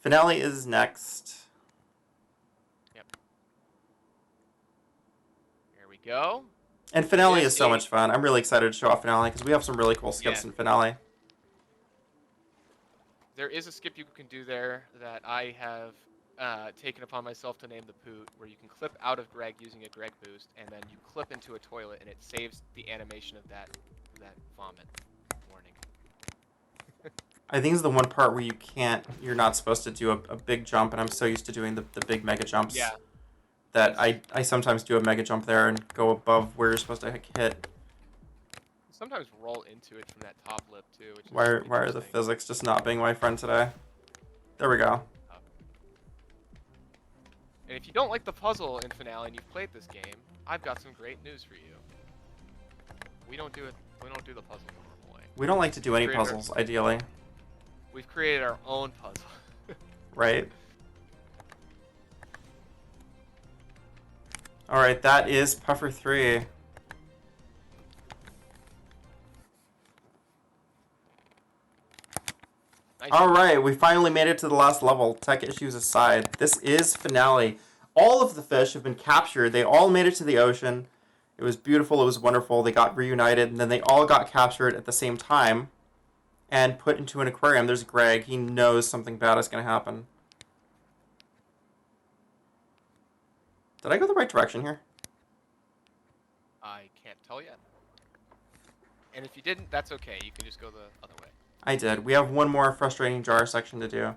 Finale is next. Yep. Here we go. And Finale is so much fun. I'm really excited to show off Finale because we have some really cool skips in Finale. There is a skip you can do there that I have taken upon myself to name the Poot, where you can clip out of Greg using a Greg boost, and then you clip into a toilet, and it saves the animation of that vomit warning. I think it's the one part where you're not supposed to do a big jump, and I'm so used to doing the big mega jumps that I sometimes do a mega jump there and go above where you're supposed to hit. Sometimes roll into it from that top lip too. Which is Why are the physics just not being my friend today? There we go. And if you don't like the puzzle in Finale and you've played this game, I've got some great news for you. We don't do the puzzle the normal way. We don't like to do any puzzles, ideally. We've created our own puzzle. Right? Alright, that is Puffer 3. Nice. Alright, we finally made it to the last level. Tech issues aside. This is finale. All of the fish have been captured. They all made it to the ocean. It was beautiful. It was wonderful. They got reunited, and then they all got captured at the same time and put into an aquarium. There's Greg. He knows something bad is going to happen. Did I go the right direction here? I can't tell yet. And if you didn't, that's okay. You can just go the other way. I did. We have one more frustrating jar section to do. Yeah,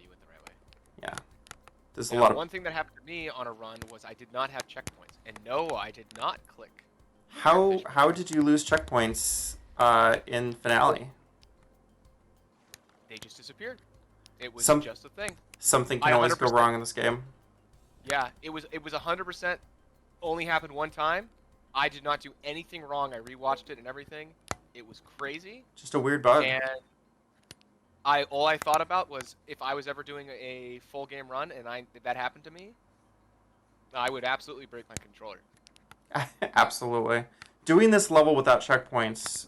you went the right way. Yeah. There's a Now, lot of... one thing that happened to me on a run was I did not have checkpoints. And no, I did not click. How did you lose checkpoints in finale? They just disappeared. It was Some- just a thing. Something can I always go 100%. wrong in this game. Yeah, it was 100% only happened one time. I did not do anything wrong. I rewatched it and everything. It was crazy. Just a weird bug. And all I thought about was if I was ever doing a full game run and that happened to me, I would absolutely break my controller. Absolutely. Doing this level without checkpoints,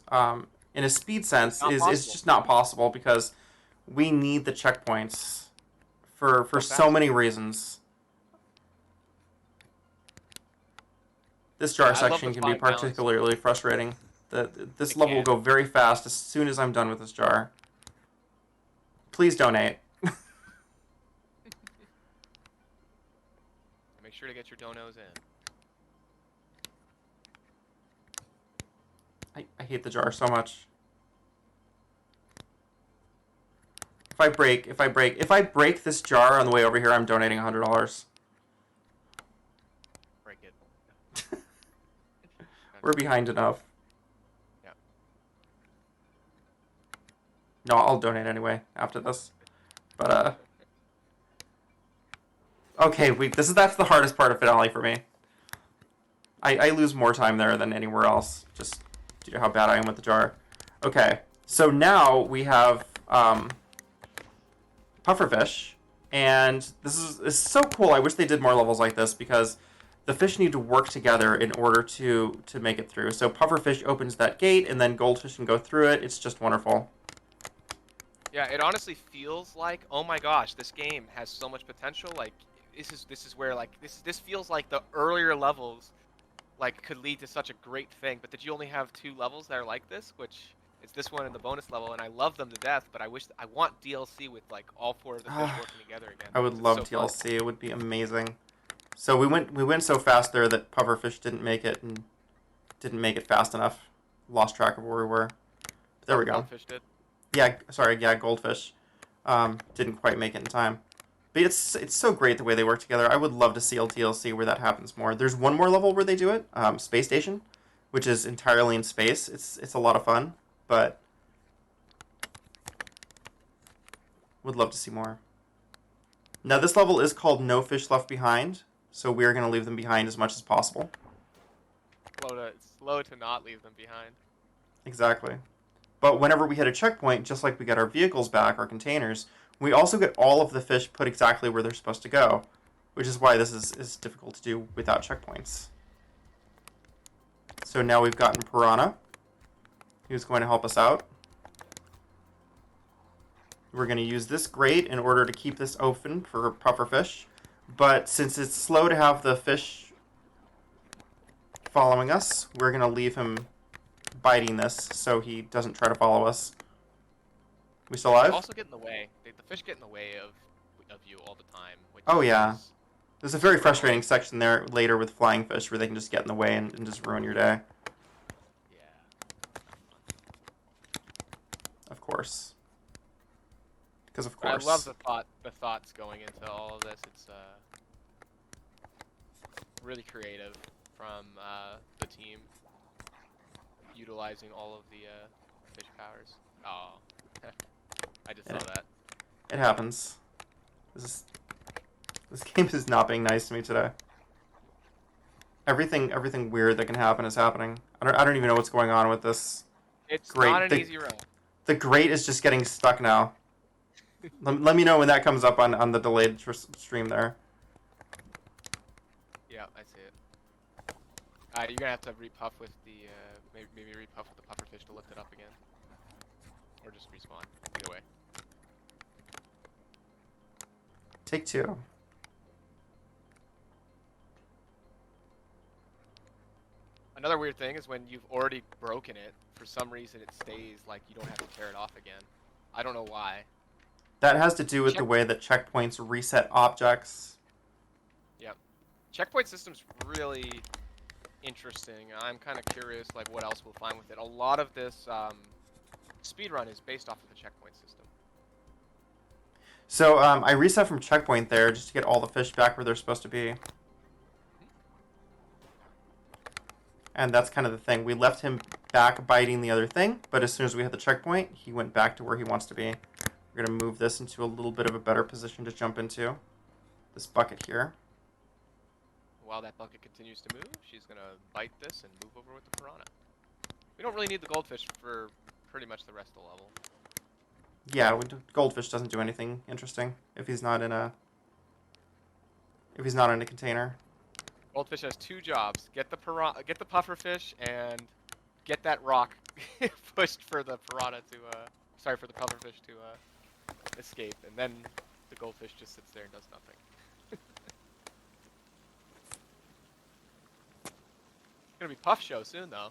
in a speed sense, Not is possible. just not possible because we need the checkpoints for so many reasons. This jar Yeah, I love section the can be fine balance. particularly frustrating. This It level will can. go very fast as soon as I'm done with this jar. Please donate. Make sure to get your donos in. I hate the jar so much. If I break this jar on the way over here, I'm donating $100. Break it. We're behind enough. Yeah. No, I'll donate anyway after this. But okay, that's the hardest part of finale for me. I lose more time there than anywhere else, just due to how bad I am with the jar. Okay, so now we have pufferfish, and this is so cool. I wish they did more levels like this because the fish need to work together in order to make it through. So pufferfish opens that gate, and then goldfish can go through it. It's just wonderful. Yeah, it honestly feels like, oh my gosh, this game has so much potential. Like, this is where like this feels like the earlier levels, like, could lead to such a great thing. But did you only have 2 levels that are like this, which is this one and the bonus level, and I love them to death. But I want DLC with like all 4 of the fish working together again. I would It's love so TLC. fun. It would be amazing. So we went so fast there that pufferfish didn't make it and didn't make it fast enough. Lost track of where we were. But there we go. Goldfish did. Yeah, sorry, yeah, goldfish. Didn't quite make it in time. But it's so great the way they work together. I would love to see LTLC where that happens more. There's one more level where they do it, Space Station, which is entirely in space. It's a lot of fun, but would love to see more. Now this level is called No Fish Left Behind, so we're going to leave them behind as much as possible. Slow to not leave them behind. Exactly. But whenever we hit a checkpoint, just like we get our vehicles back, our containers, we also get all of the fish put exactly where they're supposed to go, which is why this is difficult to do without checkpoints. So now we've gotten Piranha, who's going to help us out. We're going to use this grate in order to keep this open for pufferfish, but since it's slow to have the fish following us, we're going to leave him biting this so he doesn't try to follow us. We still They alive? also get in the way. The fish get in the way of you all the time. Which Oh, yeah. is- There's a very frustrating section there later with flying fish where they can just get in the way and just ruin your day. Yeah. Of course. Because of But course. I love the thoughts going into all of this. It's really creative from the team, utilizing all of the fish powers. Oh, I just saw that. It happens. This game is not being nice to me today. Everything weird that can happen is happening. I don't even know what's going on with this. It's Great. not an easy run. The grate is just getting stuck now. Let me know when that comes up on the delayed stream there. Yeah, I see it. You're gonna have to repuff with the maybe repuff with the pufferfish to lift it up again, or just respawn. Either way. Take two. Another weird thing is when you've already broken it, for some reason it stays like you don't have to tear it off again. I don't know why. That has to do with the way that checkpoints reset objects. Yep. Checkpoint system's really interesting. I'm kind of curious like what else we'll find with it. A lot of this speedrun is based off of the checkpoint system. So I reset from checkpoint there just to get all the fish back where they're supposed to be. And that's kind of the thing. We left him back biting the other thing, but as soon as we hit the checkpoint, he went back to where he wants to be. We're going to move this into a little bit of a better position to jump into. This bucket here. While that bucket continues to move, she's going to bite this and move over with the piranha. We don't really need the goldfish for pretty much the rest of the level. Yeah, goldfish doesn't do anything interesting if he's not in a container. Goldfish has two jobs: get the pufferfish, and get that rock pushed for the piranha to, for the pufferfish to escape, and then the goldfish just sits there and does nothing. It's gonna be Puff Show soon, though.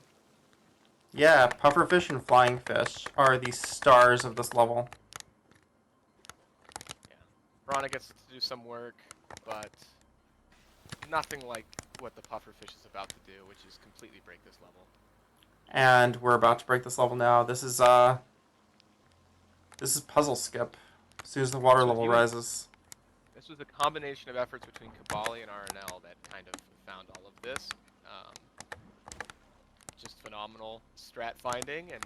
Yeah, pufferfish and flying fish are the stars of this level. Yeah, piranha gets to do some work, but nothing like what the pufferfish is about to do, which is completely break this level. And we're about to break this level now. This is puzzle skip. As soon as the water level rises. This was a combination of efforts between Kabali and RNL that kind of found all of this. Just phenomenal strat finding, and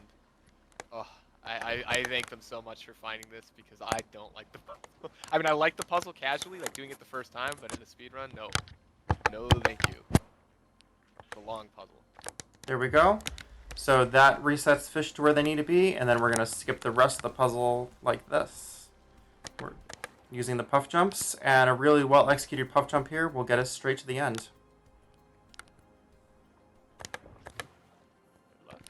I thank them so much for finding this because I don't like the puzzle. I mean, I like the puzzle casually, like doing it the first time, but in a speedrun, no. No, thank you. The long puzzle. There we go. So that resets fish to where they need to be, and then we're going to skip the rest of the puzzle like this. We're using the puff jumps, and a really well-executed puff jump here will get us straight to the end. Good luck.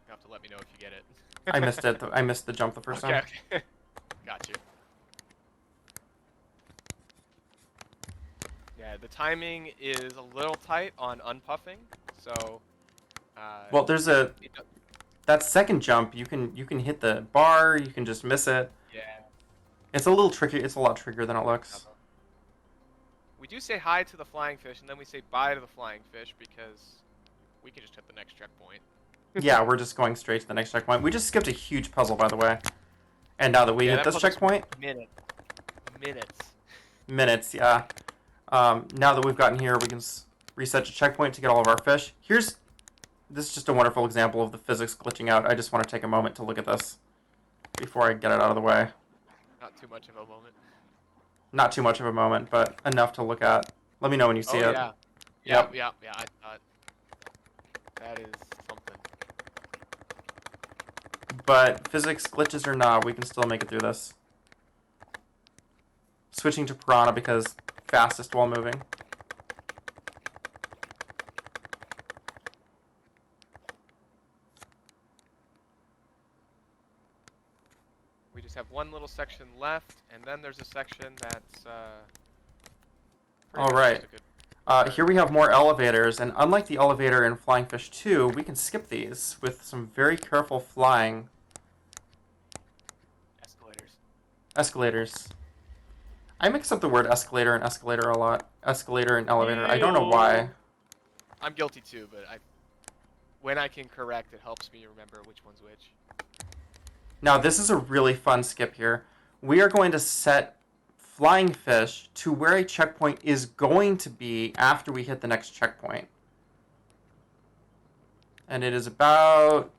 You have to let me know if you get it. I missed it. I missed the jump the first time. Okay. Got you. Yeah, the timing is a little tight on unpuffing, so. Well, there's that second jump. You can hit the bar. You can just miss it. Yeah. It's a little tricky. It's a lot trickier than it looks. We do say hi to the flying fish, and then we say bye to the flying fish because we can just hit the next checkpoint. Yeah, we're just going straight to the next checkpoint. We just skipped a huge puzzle, by the way. And now that we hit this checkpoint... Minutes, yeah. Now that we've gotten here, we can reset to checkpoint to get all of our fish. This is just a wonderful example of the physics glitching out. I just want to take a moment to look at this before I get it out of the way. Not too much of a moment. Not too much of a moment, but enough to look at. Let me know when you see it. Yeah. Yep. Yeah, I thought that is something. But physics glitches or not, we can still make it through this. Switching to piranha because fastest while moving. We just have one little section left, and then there's a section that's all right. Here we have more elevators, and unlike the elevator in Flying Fish 2, we can skip these with some very careful flying. Escalators. I mix up the word escalator and escalator a lot. Escalator and elevator. I don't know why. I'm guilty too, but when I can correct, it helps me remember which one's which. Now, this is a really fun skip here. We are going to set Flying Fish to where a checkpoint is going to be after we hit the next checkpoint. And it is about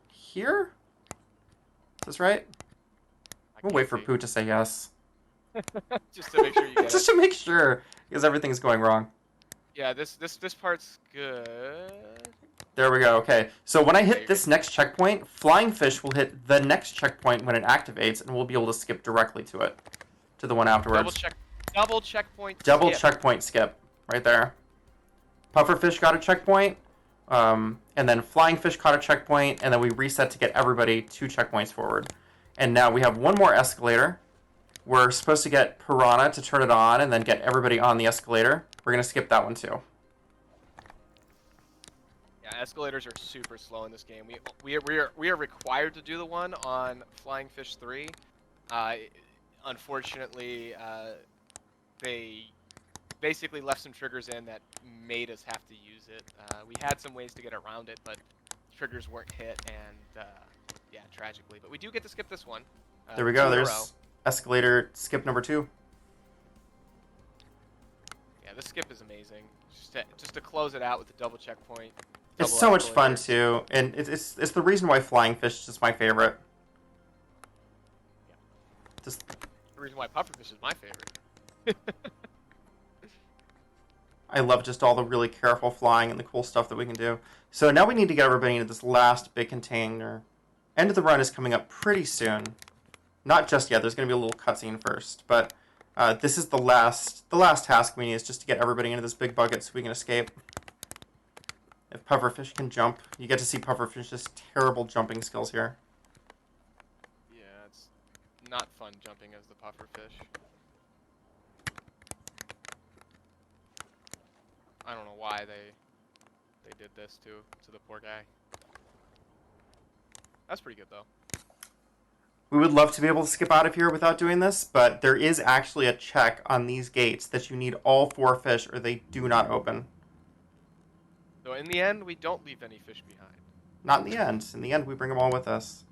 here? Is this right? We'll wait for Pooh to say yes. Just to make sure you get Just to make sure, because everything's going wrong. Yeah, this part's good. There we go. Okay. So when I There hit you this next checkpoint, flying fish will hit the next checkpoint when it activates, and we'll be able to skip directly to it, to the one afterwards. Double checkpoint. Double skip. checkpoint skip right there. Pufferfish got a checkpoint, and then flying fish caught a checkpoint, and then we reset to get everybody 2 checkpoints forward. And now we have one more escalator. We're supposed to get Piranha to turn it on and then get everybody on the escalator. We're going to skip that one too. Yeah, escalators are super slow in this game. We are required to do the one on Flying Fish 3. Unfortunately, they basically left some triggers in that made us have to use it. We had some ways to get around it, but triggers weren't hit, and yeah, tragically. But we do get to skip this one. There we go. 2 in a row. There's escalator skip number 2. Yeah, this skip is amazing. Just to close it out with the double checkpoint. It's double so much fun escalator. too, and it's the reason why flying fish is just my favorite. Just The reason why pufferfish is my favorite. I love just all the really careful flying and the cool stuff that we can do. So now we need to get everybody into this last big container. End of the run is coming up pretty soon. Not just yet. There's going to be a little cutscene first, but this is the last task we need is just to get everybody into this big bucket so we can escape. If pufferfish can jump, you get to see pufferfish's terrible jumping skills here. Yeah, it's not fun jumping as the pufferfish. I don't know why they did this to the poor guy. That's pretty good though. We would love to be able to skip out of here without doing this, but there is actually a check on these gates that you need all 4 fish or they do not open. So in the end, we don't leave any fish behind. Not in the end. In the end, we bring them all with us.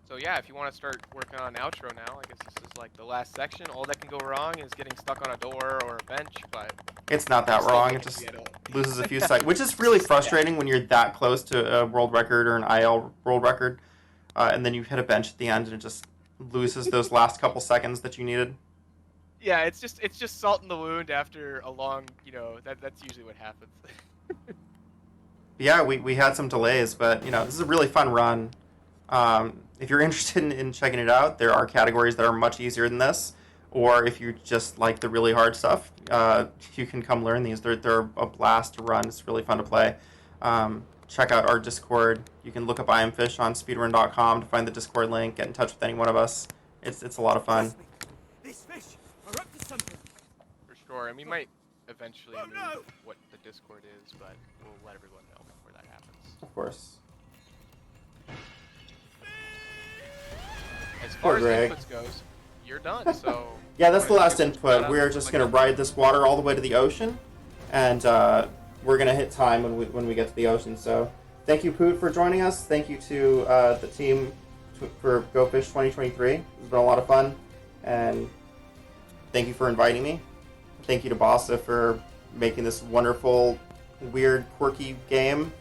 So yeah, if you want to start working on outro now, I guess this is like the last section. All that can go wrong is getting stuck on a door or a bench, but It's not that wrong. It just loses a few seconds, which is really frustrating when you're that close to a world record or an IL world record, and then you hit a bench at the end and it just loses those last couple seconds that you needed. Yeah, it's just salt in the wound after a long, that's usually what happens. Yeah, we had some delays, but this is a really fun run. If you're interested in checking it out, there are categories that are much easier than this. Or if you just like the really hard stuff, you can come learn these. They're a blast to run. It's really fun to play. Check out our Discord. You can look up IamFish on speedrun.com to find the Discord link. Get in touch with any one of us. It's a lot of fun. These fish are up to something. For sure, and we might eventually Oh, move no! what the Discord is, but we'll let everyone know before that happens. Of course. As Poor far as Greg. inputs goes, you're done, so... Yeah, that's the Wanna last give us a input. shout-out? We're just Like going to that? ride this water all the way to the ocean, and we're going to hit time when we get to the ocean. So thank you, Poot, for joining us. Thank you to the team for Go Fish 2023. It's been a lot of fun, and thank you for inviting me. Thank you to Bossa for making this wonderful, weird, quirky game.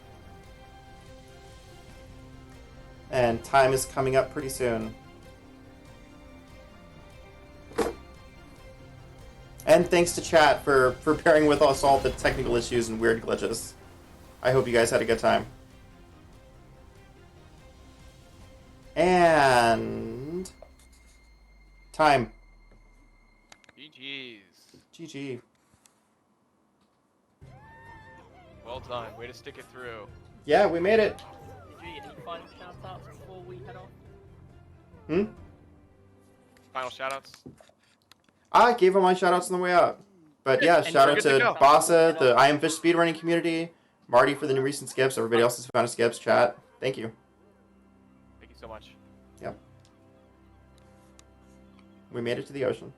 And time is coming up pretty soon. And thanks to chat for bearing with us all the technical issues and weird glitches. I hope you guys had a good time. And time. GG's. GG. Well done. Way to stick it through. Yeah, we made it. Any final shout-outs before we head off? Final shoutouts? I gave all my shoutouts on the way out. But yeah, shout out good to to go. Bossa, the I Am Fish speedrunning community, Marty for the new recent skips, everybody else who's found skips, chat. Thank you. Thank you so much. Yep. We made it to the ocean.